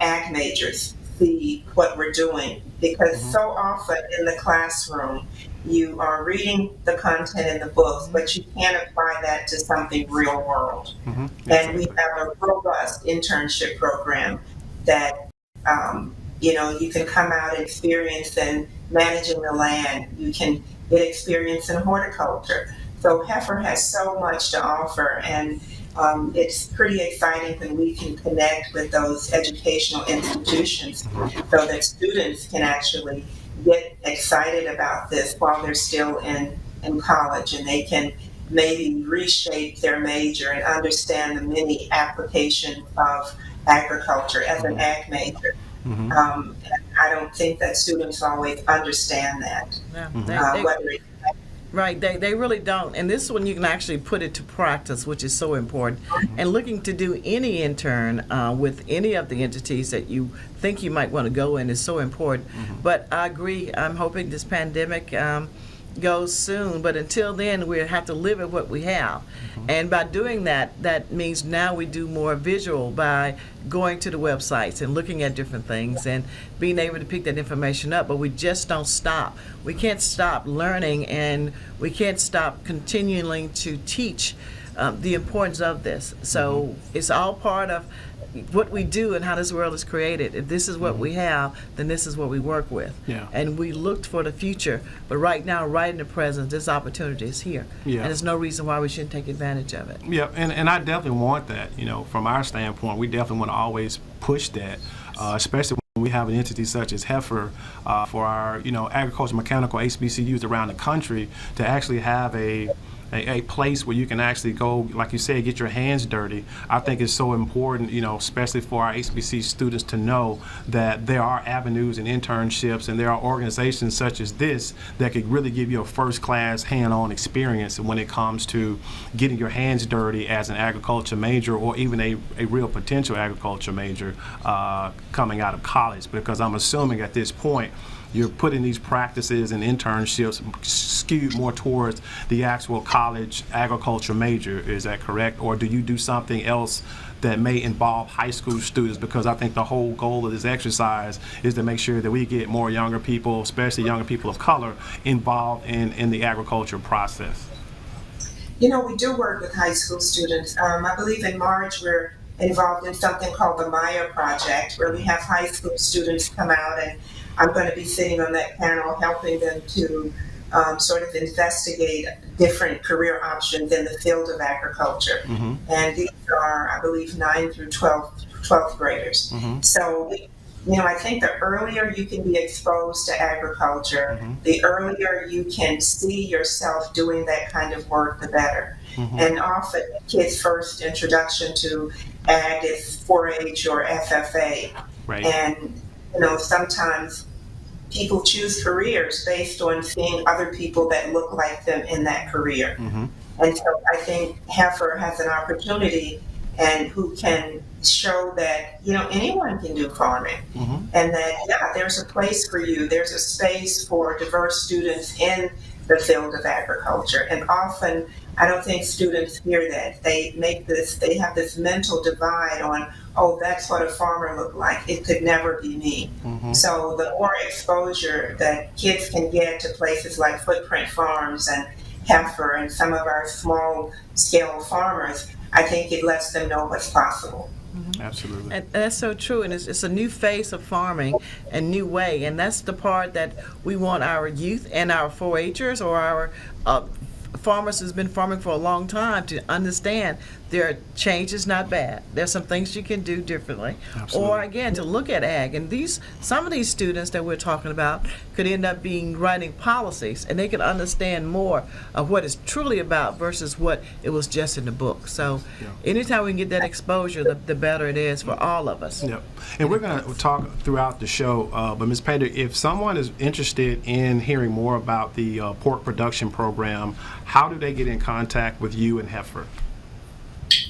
ag majors see what we're doing, because so often in the classroom you are reading the content in the books, but you can't apply that to something real world. And we have a robust internship program that you can come out and experience in managing the land. You can get experience in horticulture. So Heifer has so much to offer, and it's pretty exciting when we can connect with those educational institutions so that students can actually get excited about this while they're still in college, and they can maybe reshape their major and understand the many applications of agriculture as an ag major. I don't think that students always understand that. Right, they really don't. And this one you can actually put it to practice, which is so important. And looking to do any intern with any of the entities that you think you might want to go in is so important. But I agree, I'm hoping this pandemic goes soon, but until then we have to live with what we have. And by doing that, that means now we do more visual by going to the websites and looking at different things and being able to pick that information up. But we just don't stop. We can't stop learning, and we can't stop continuing to teach the importance of this. So it's all part of what we do and how this world is created. If this is what we have, then this is what we work with. Yeah. And we looked for the future, but right now, right in the present, this opportunity is here. Yeah. And there's no reason why we shouldn't take advantage of it. Yeah, and I definitely want that. From our standpoint, we definitely want to always push that, especially when we have an entity such as Heifer for our, agriculture mechanical HBCUs around the country to actually have a place where you can actually go, like you said, get your hands dirty. I think it's so important, especially for our HBC students to know that there are avenues and internships, and there are organizations such as this that could really give you a first-class hand-on experience when it comes to getting your hands dirty as an agriculture major, or even a real potential agriculture major coming out of college. Because I'm assuming at this point, you're putting these practices and internships skewed more towards the actual college agriculture major. Is that correct? Or do you do something else that may involve high school students? Because I think the whole goal of this exercise is to make sure that we get more younger people, especially younger people of color, involved in the agriculture process. We do work with high school students. I believe in March we're involved in something called the Maya Project, where we have high school students come out, and I'm going to be sitting on that panel helping them to sort of investigate different career options in the field of agriculture. And these are, I believe, 9 through 12th graders. So, I think the earlier you can be exposed to agriculture, the earlier you can see yourself doing that kind of work, the better. And often kids' first introduction to ag is 4-H or FFA. Right. And sometimes people choose careers based on seeing other people that look like them in that career. And so I think Heifer has an opportunity, and who can show that, anyone can do farming. And that, there's a place for you. There's a space for diverse students in the field of agriculture. And often, I don't think students hear that. They have this mental divide on, oh, that's what a farmer looked like. It could never be me. So the more exposure that kids can get to places like Footprint Farms and Heifer and some of our small scale farmers, I think it lets them know what's possible. Absolutely. And that's so true, and it's a new phase of farming, a new way, and that's the part that we want our youth and our 4-Hers or our farmers who's been farming for a long time to understand change is not bad. There's some things you can do differently. Absolutely. Or again, to look at ag. And some of these students that we're talking about could end up writing policies, and they could understand more of what it's truly about versus what it was just in the book. So anytime we can get that exposure, the better it is for all of us. Yep. And we're going to talk throughout the show, but Ms. Painter, if someone is interested in hearing more about the pork production program, how do they get in contact with you and Heifer?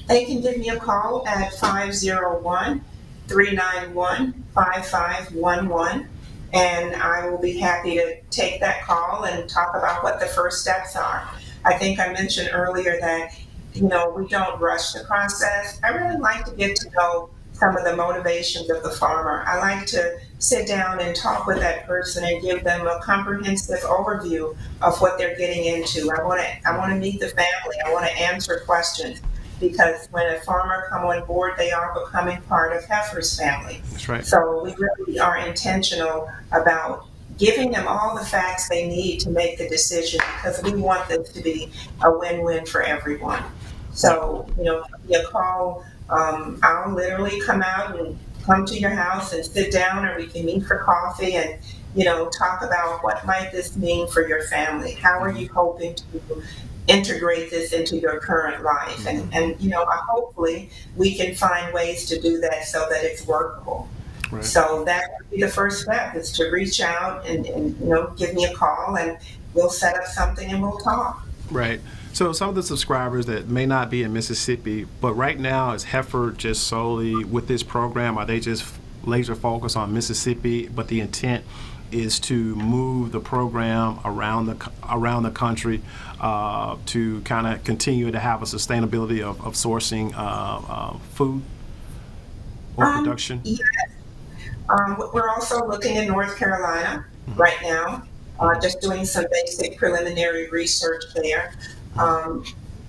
They can give me a call at 501-391-5511, and I will be happy to take that call and talk about what the first steps are. I think I mentioned earlier that, we don't rush the process. I really like to get to know some of the motivations of the farmer. I like to sit down and talk with that person and give them a comprehensive overview of what they're getting into. I want to meet the family. I want to answer questions, because when a farmer come on board, they are becoming part of Heifer's family. That's right. So we really are intentional about giving them all the facts they need to make the decision, because we want this to be a win-win for everyone. So, a call, I'll literally come out and come to your house and sit down, or we can meet for coffee and, talk about what might this mean for your family. How are you hoping to integrate this into your current life? And hopefully we can find ways to do that so that it's workable. Right. So that would be the first step, is to reach out and give me a call, and we'll set up something and we'll talk. Right. So some of the subscribers that may not be in Mississippi, but right now is Heifer just solely with this program? Are they just laser focused on Mississippi, but the intent is to move the program around the country to kind of continue to have a sustainability of sourcing food or production? Yes. We're also looking in North Carolina right now, just doing some basic preliminary research there.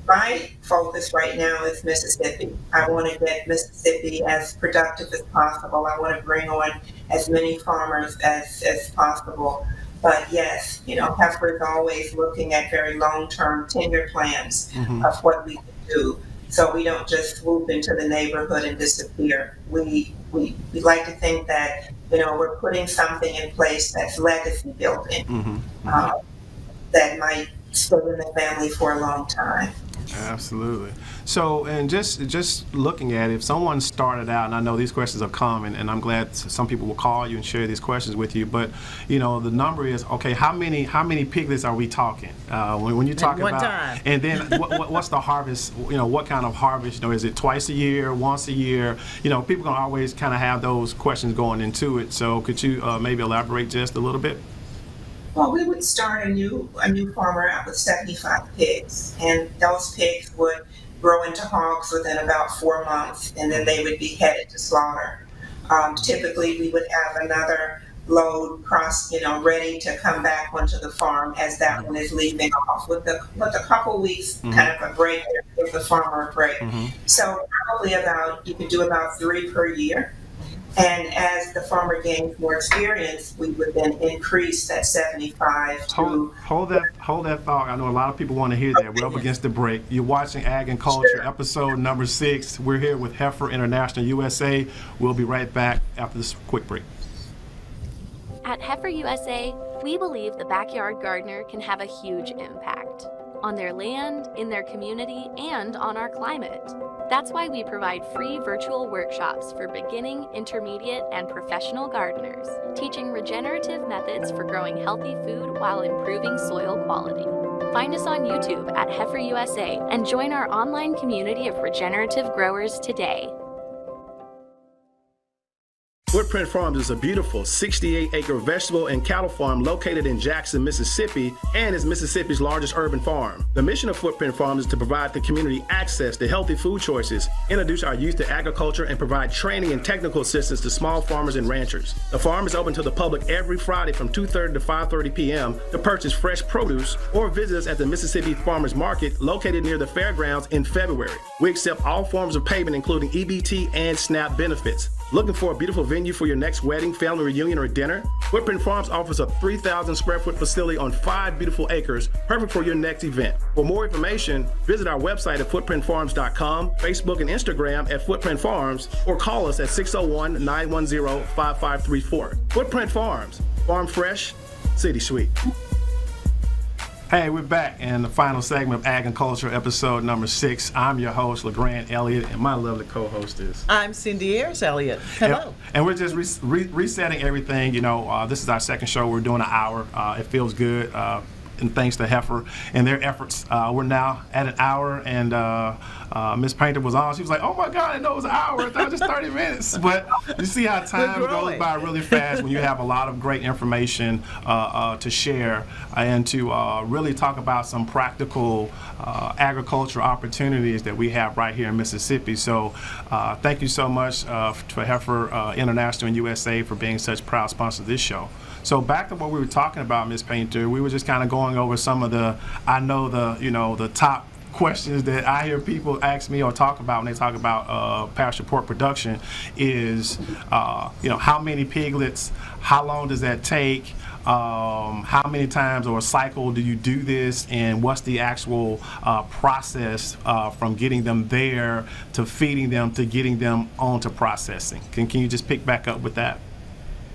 My focus right now is Mississippi. I want to get Mississippi as productive as possible. I want to bring on as many farmers as possible. But yes, Heifer is always looking at very long-term tenure plans of what we can do. So we don't just swoop into the neighborhood and disappear. We like to think that, we're putting something in place that's legacy building, that might stay in the family for a long time. Absolutely. So, and just looking at it, if someone started out, and I know these questions are common, and I'm glad some people will call you and share these questions with you, but the number is, okay, how many piglets are we talking when you talk about time? And then what's the harvest? What kind of harvest? Is it twice a year, once a year? People can always kind of have those questions going into it. So could you maybe elaborate just a little bit? Well, we would start a new farmer out with 75 pigs, and those pigs would grow into hogs within about 4 months, and then they would be headed to slaughter. Typically, we would have another load ready to come back onto the farm as that one is leaving off, with a couple weeks kind of a break, give the farmer a break. So probably you could do about 3 per year. And as the farmer gains more experience, we would then increase that 75 to... Hold that thought. I know a lot of people want to hear that. We're up against the break. You're watching Ag and Culture, episode number 6. We're here with Heifer International USA. We'll be right back after this quick break. At Heifer USA, we believe the backyard gardener can have a huge impact on their land, in their community, and on our climate. That's why we provide free virtual workshops for beginning, intermediate, and professional gardeners, teaching regenerative methods for growing healthy food while improving soil quality. Find us on YouTube at Heifer USA and join our online community of regenerative growers today. Footprint Farms is a beautiful 68-acre vegetable and cattle farm located in Jackson, Mississippi, and is Mississippi's largest urban farm. The mission of Footprint Farms is to provide the community access to healthy food choices, introduce our youth to agriculture, and provide training and technical assistance to small farmers and ranchers. The farm is open to the public every Friday from 2:30 to 5:30 p.m. to purchase fresh produce or visit us at the Mississippi Farmers Market located near the fairgrounds in February. We accept all forms of payment, including EBT and SNAP benefits. Looking for a beautiful venue for your next wedding, family reunion, or dinner? Footprint Farms offers a 3,000 square foot facility on 5 beautiful acres, perfect for your next event. For more information, visit our website at footprintfarms.com, Facebook and Instagram at Footprint Farms, or call us at 601-910-5534. Footprint Farms, farm fresh, city sweet. Hey, we're back in the final segment of Ag and Culture, episode number 6. I'm your host, LeGrand Elliott, and my lovely co-host is... I'm Cindy Ayers-ELLIOTT. Hello. And we're just resetting everything. This is our second show. We're doing an hour. It feels good. And thanks to Heifer and their efforts, we're now at an hour, and Miss Painter was on. She was like, oh my God, I know it was an hour. I thought it was just 30 minutes. But you see how time goes by really fast when you have a lot of great information to share and to really talk about some practical agricultural opportunities that we have right here in Mississippi. So thank you so much to Heifer International and USA for being such proud sponsors of this show. So back to what we were talking about, Ms. Painter, we were just kind of going over some of the top questions that I hear people ask me or talk about when they talk about pasture pork production is, how many piglets, how long does that take, how many times or a cycle do you do this, and what's the actual process from getting them there to feeding them to getting them onto processing? Can you just pick back up with that?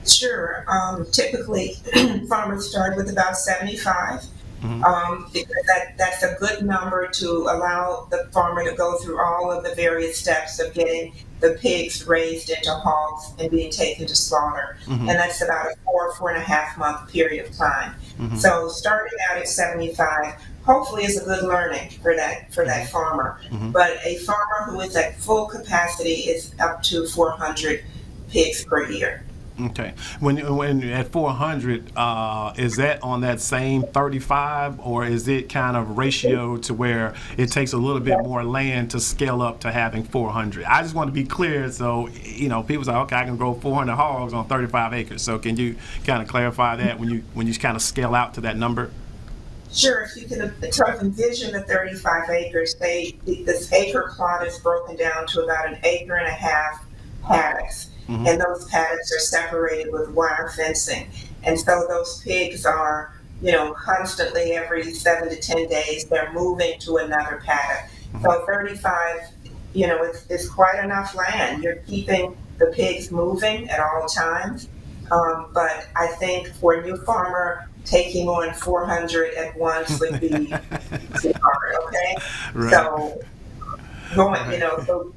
Sure. Typically, farmers start with about 75. Because that's a good number to allow the farmer to go through all of the various steps of getting the pigs raised into hogs and being taken to slaughter. And that's about a 4.5 month period of time. So starting out at 75 hopefully is a good learning for that farmer. But a farmer who is at full capacity is up to 400 pigs per year. Okay. When at 400, is that on that same 35, or is it kind of ratio to where it takes a little bit more land to scale up to having 400? I just want to be clear, so people say, okay, I can grow 400 hogs on 35 acres. So can you kind of clarify that when you kind of scale out to that number? Sure. If you can sort of envision the 35 acres, this acre plot is broken down to about 1.5 acres paddocks. And those paddocks are separated with wire fencing. And so those pigs are, constantly every 7 to 10 days, they're moving to another paddock. So 35, it's quite enough land. You're keeping the pigs moving at all times. But I think for a new farmer, taking on 400 at once would be too hard, okay? Right. So going, so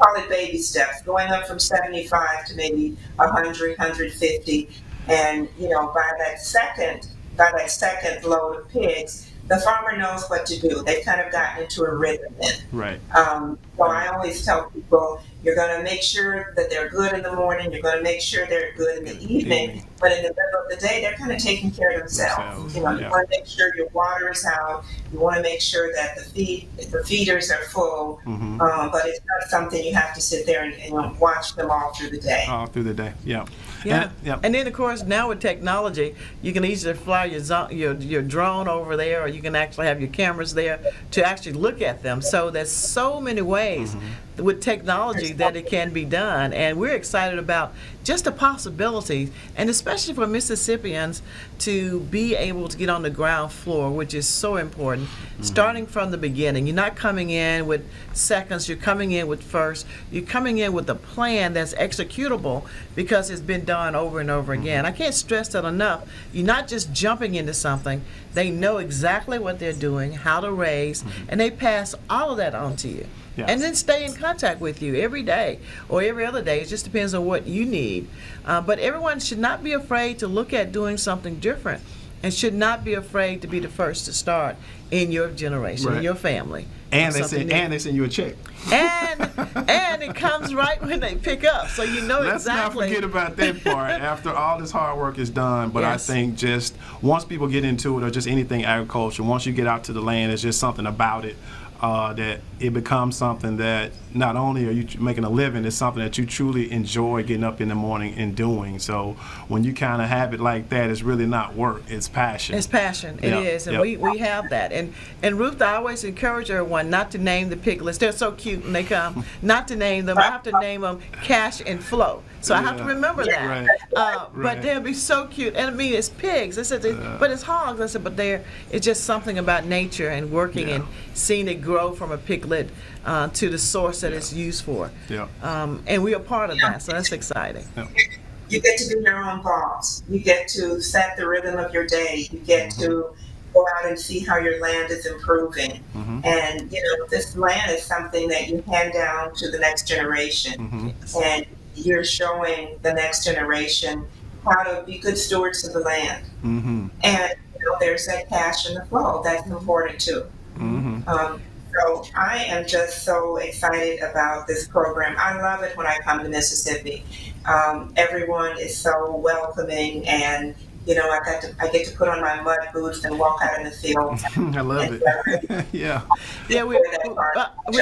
call it baby steps, going up from 75 to maybe 100, 150, and by that second load of pigs, the farmer knows what to do. They've kind of gotten into a rhythm then. Right. So I always tell people, you're going to make sure that they're good in the morning. You're going to make sure they're good in the evening. But in the middle of the day, they're kind of taking care of themselves. You want to make sure your water is out. You want to make sure that the feeders are full. But it's not something you have to sit there and watch them all through the day. All through the day, yeah. Yeah. And then, of course, now with technology, you can easily fly your drone over there, or you can actually have your cameras there to actually look at them. So there's so many ways with technology that it can be done. And we're excited about just the possibilities, and especially for Mississippians to be able to get on the ground floor, which is so important, starting from the beginning. You're not coming in with seconds, you're coming in with first. You're coming in with a plan that's executable because it's been done over and over again. I can't stress that enough. You're not just jumping into something. They know exactly what they're doing, how to raise, and they pass all of that on to you. Yes. And then stay in contact with you every day or every other day. It just depends on what you need. But everyone should not be afraid to look at doing something different, and should not be afraid to be the first to start in your generation, in your family. And they send you a check. And it comes right when they pick up, so you know Let's exactly. Let's not forget about that part after all this hard work is done. But I think just once people get into it, or just anything agriculture, once you get out to the land, it's just something about it. That it becomes something that not only are you making a living, it's something that you truly enjoy getting up in the morning and doing. So when you kind of have it like that, it's really not work, it's passion. It's passion, it is, and we have that. And Ruth, I always encourage everyone not to name the piglets. They're so cute when they come. Not to name them. I have to name them Cash and Flow. So I have to remember that. Right. But they'll be so cute. And I mean, it's pigs. I said, but it's hogs. I said, but it's just something about nature and working and seeing it grow from a piglet to the source that it's used for. Yeah. And we are part of that, so that's exciting. Yeah. You get to be your own boss. You get to set the rhythm of your day. You get to go out and see how your land is improving. And, this land is something that you hand down to the next generation. And you're showing the next generation how to be good stewards of the land. And there's that cash in the flow that's important too. So I am just so excited about this program. I love it when I come to Mississippi. Everyone is so welcoming, and I get to put on my mud boots and walk out in the field. I love it. Yeah. We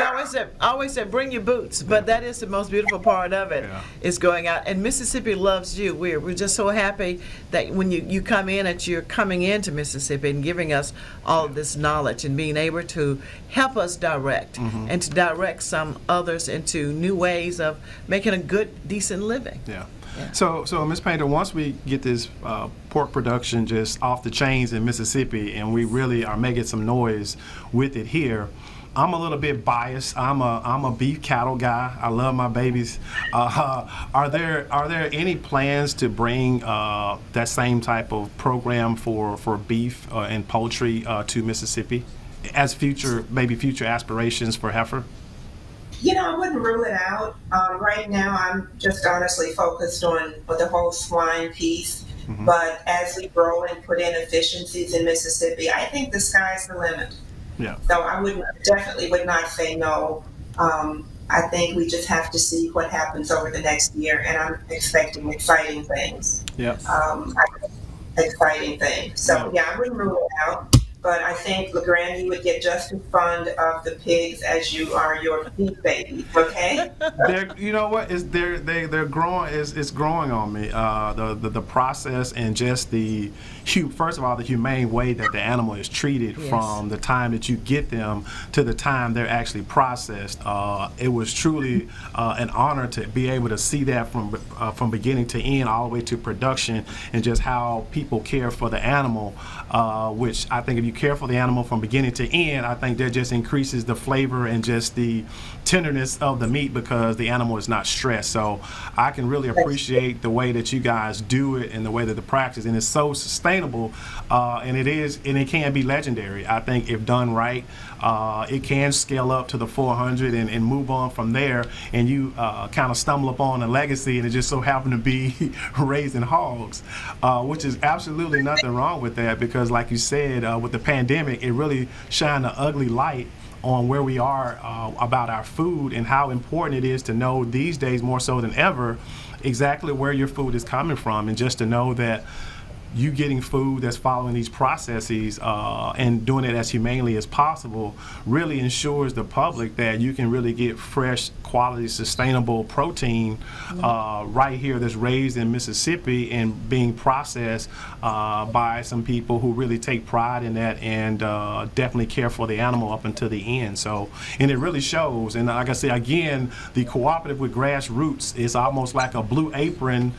always said bring your boots, but that is the most beautiful part of it, is going out. And Mississippi loves you. We're just so happy that when you come in, that you're coming into Mississippi and giving us all of this knowledge and being able to help us direct and to direct some others into new ways of making a good, decent living. Yeah. So Ms. Painter, once we get this pork production just off the chains in Mississippi and we really are making some noise with it here, I'm a little bit biased. I'm a beef cattle guy. I love my babies. Are there any plans to bring that same type of program for beef and poultry to Mississippi as future aspirations for heifer? I wouldn't rule it out. Right now, I'm just honestly focused on the whole swine piece. But as we grow and put in efficiencies in Mississippi, I think the sky's the limit. Yeah. So I definitely would not say no. I think we just have to see what happens over the next year, and I'm expecting exciting things. Yeah. Exciting things. So I wouldn't rule it out. But I think, LeGrand, you would get just as fond of the pigs as you are your beef babies, okay? You know what? They're growing. It's growing on me. The process and just first of all, the humane way that the animal is treated from the time that you get them to the time they're actually processed. It was truly an honor to be able to see that from beginning to end, all the way to production, and just how people care for the animal, which I think if you care for the animal from beginning to end, I think that just increases the flavor and just the tenderness of the meat because the animal is not stressed. So I can really appreciate the way that you guys do it and the way that the practice, and it's so sustainable, and it can be legendary. I think if done right, it can scale up to the 400 and move on from there, and you kind of stumble upon a legacy, and it just so happened to be raising hogs, which is absolutely nothing wrong with that, because like you said, with the pandemic, it really shined an ugly light on where we are about our food and how important it is to know these days more so than ever exactly where your food is coming from, and just to know that you getting food that's following these processes and doing it as humanely as possible really ensures the public that you can really get fresh, quality, sustainable protein right here that's raised in Mississippi and being processed by some people who really take pride in that and definitely care for the animal up until the end. So, and it really shows. And like I say again, the cooperative with grassroots is almost like a blue apron,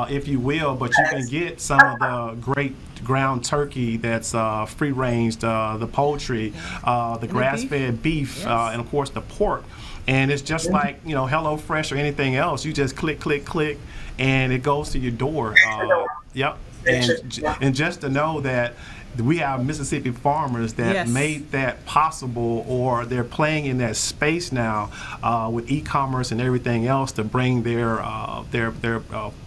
if you will, but you can get some of the great ground turkey that's free range, the poultry, the grass-fed beef, and of course the pork. And it's just like, Hello Fresh or anything else. You just click, click, click, and it goes to your door. Yep. And just to know that we have Mississippi farmers that made that possible, or they're playing in that space now with e-commerce and everything else to bring their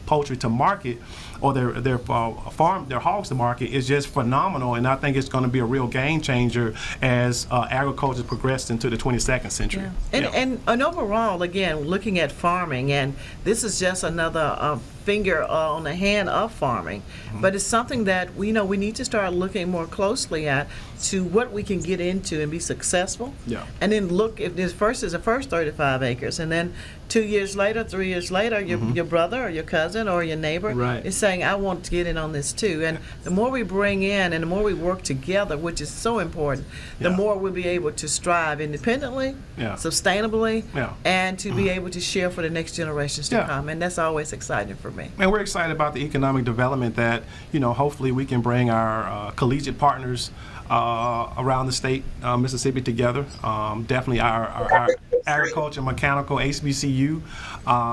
poultry to market, or their hogs to market, is just phenomenal. And I think it's going to be a real game changer as agriculture progressed into the 22nd century. And overall, again, looking at farming, and this is just another finger on the hand of farming, but it's something that we need to start looking more closely at to what we can get into and be successful. Yeah. And then look, if this first is the first 35 acres, and then 2 years later, 3 years later, your brother or your cousin or your neighbor is saying, I want to get in on this too. And the more we bring in and the more we work together, which is so important, the more we'll be able to strive independently, sustainably, and to be able to share for the next generations to come. And that's always exciting for me. And we're excited about the economic development that, hopefully we can bring our collegiate partners around the state, Mississippi, together. Definitely our agriculture, mechanical, HBCU,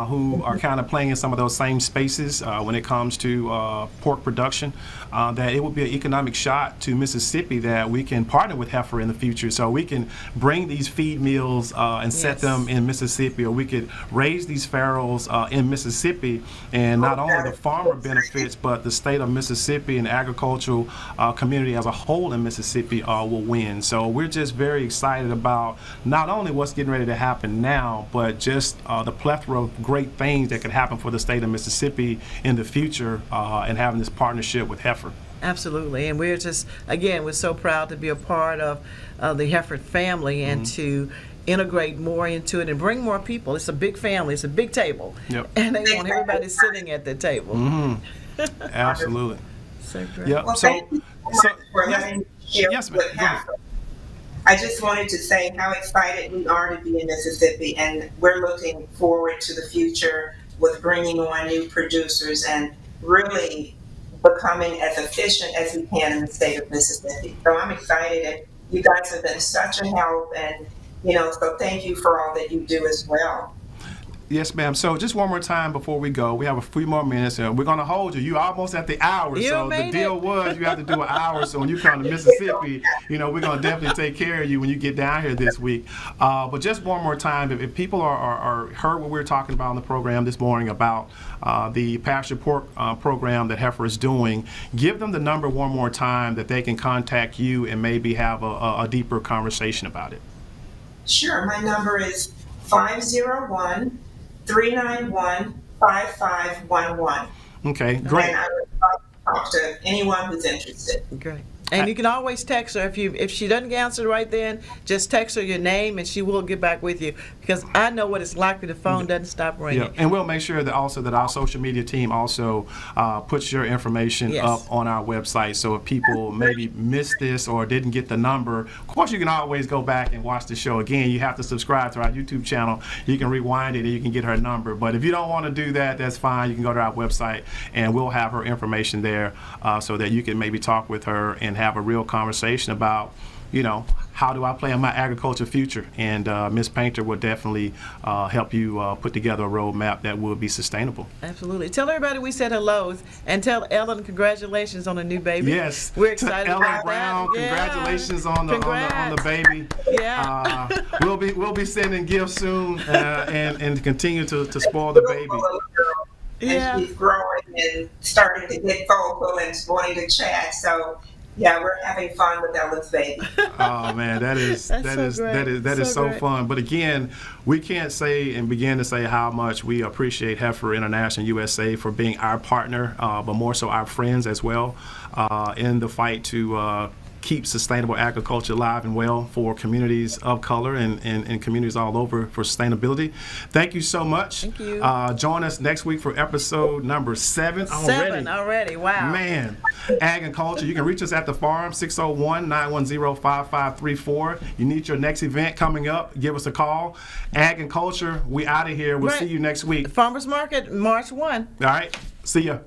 who are kind of playing in some of those same spaces when it comes to pork production, that it would be an economic shot to Mississippi that we can partner with Heifer in the future, so we can bring these feed mills and set them in Mississippi, or we could raise these farrows in Mississippi, and not only the farmer benefits, but the state of Mississippi and the agricultural community as a whole in Mississippi will win. So we're just very excited about not only what's getting ready to happen now, but just the plethora of great things that could happen for the state of Mississippi in the future, and having this partnership with Heifer. Absolutely, and we're just, again, we're so proud to be a part of the Heifer family and to integrate more into it and bring more people. It's a big family, it's a big table, and they want everybody sitting at the table. Absolutely. So great. Yep. Well, thank you so much for letting me share with Heifer. I just wanted to say how excited we are to be in Mississippi, and we're looking forward to the future with bringing on new producers and really becoming as efficient as we can in the state of Mississippi. So I'm excited, and you guys have been such a help, and so thank you for all that you do as well. Yes, ma'am. So just one more time before we go, we have a few more minutes, and we're going to hold you. You're almost at the hour, so the deal was you have to do an hour. So when you come to Mississippi, we're going to definitely take care of you when you get down here this week. But just one more time, if people are heard what we were talking about on the program this morning about the Pastured Pork program that Heifer is doing, give them the number one more time that they can contact you and maybe have a deeper conversation about it. Sure. My number is 501-391-5511. Okay, great. And I would like to talk to anyone who's interested. Great. And you can always text her if she doesn't answer right then. Just text her your name, and she will get back with you. Because I know what it's like when the phone doesn't stop ringing. Yeah, and we'll make sure that also that our social media team also puts your information up on our website. So if people maybe missed this or didn't get the number, of course you can always go back and watch the show again. You have to subscribe to our YouTube channel. You can rewind it and you can get her number. But if you don't want to do that, that's fine. You can go to our website and we'll have her information there so that you can maybe talk with her and have a real conversation about, how do I plan my agriculture future? And Ms. Painter will definitely help you put together a roadmap that will be sustainable. Absolutely. Tell everybody we said hello, and tell Ellen congratulations on the new baby. Yes. We're excited Ellen about Brown, that. Congratulations on the baby. Yeah. We'll be sending gifts soon and continue to spoil the baby. And she's growing and starting to get vocal and wanting to chat. So yeah, we're having fun with Ellen's baby. Oh man, that is so fun. But again, we can't say and begin to say how much we appreciate Heifer International USA for being our partner, but more so our friends as well, in the fight to keep sustainable agriculture alive and well for communities of color and communities all over for sustainability. Thank you so much. Thank you. Join us next week for episode number 7 already. 7 already, wow. Man, Ag and Culture. You can reach us at the farm, 601-910-5534. You need your next event coming up, give us a call. Ag and Culture, we out of here. We'll see you next week. Farmers Market, March 1. All right, see ya.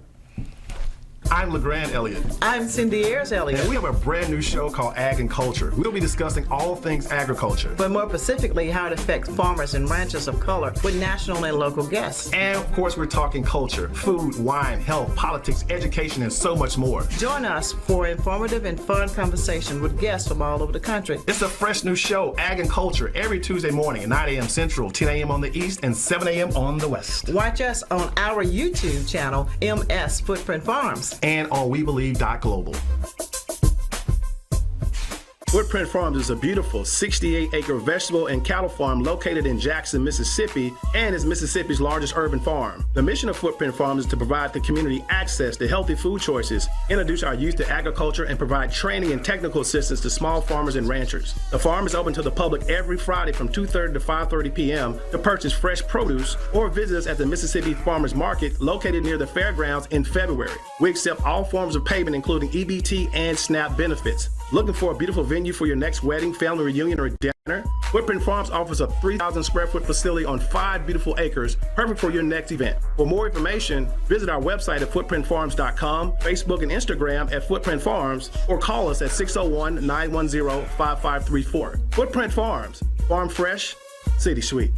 I'm LeGrand Elliott. I'm Cindy Ayers-ELLIOTT. And we have a brand new show called Ag and Culture. We'll be discussing all things agriculture. But more specifically, how it affects farmers and ranchers of color with national and local guests. And of course, we're talking culture, food, wine, health, politics, education, and so much more. Join us for informative and fun conversation with guests from all over the country. It's a fresh new show, Ag and Culture, every Tuesday morning at 9 a.m. Central, 10 a.m. on the East, and 7 a.m. on the West. Watch us on our YouTube channel, MS Footprint Farms. And on WeBelieve.global. Footprint Farms is a beautiful 68-acre vegetable and cattle farm located in Jackson, Mississippi, and is Mississippi's largest urban farm. The mission of Footprint Farms is to provide the community access to healthy food choices, introduce our youth to agriculture, and provide training and technical assistance to small farmers and ranchers. The farm is open to the public every Friday from 2:30 to 5:30 p.m. to purchase fresh produce or visit us at the Mississippi Farmers Market located near the fairgrounds in February. We accept all forms of payment, including EBT and SNAP benefits. Looking for a beautiful venue for your next wedding, family reunion, or dinner? Footprint Farms offers a 3,000 square foot facility on 5 beautiful acres, perfect for your next event. For more information, visit our website at footprintfarms.com, Facebook and Instagram at Footprint Farms, or call us at 601-910-5534. Footprint Farms, farm fresh, city sweet.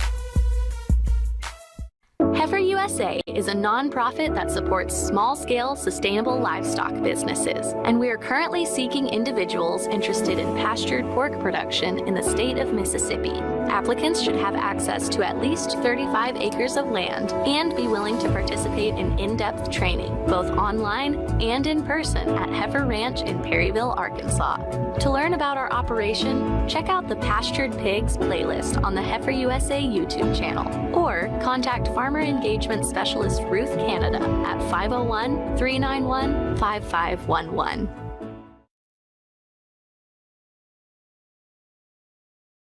Heifer USA is a nonprofit that supports small-scale, sustainable livestock businesses, and we are currently seeking individuals interested in pastured pork production in the state of Mississippi. Applicants should have access to at least 35 acres of land and be willing to participate in in-depth training, both online and in person at Heifer Ranch in Perryville, Arkansas. To learn about our operation, check out the Pastured Pigs playlist on the Heifer USA YouTube channel, or contact Farmer Engagement Specialist Ruth Canada at 501-391-5511.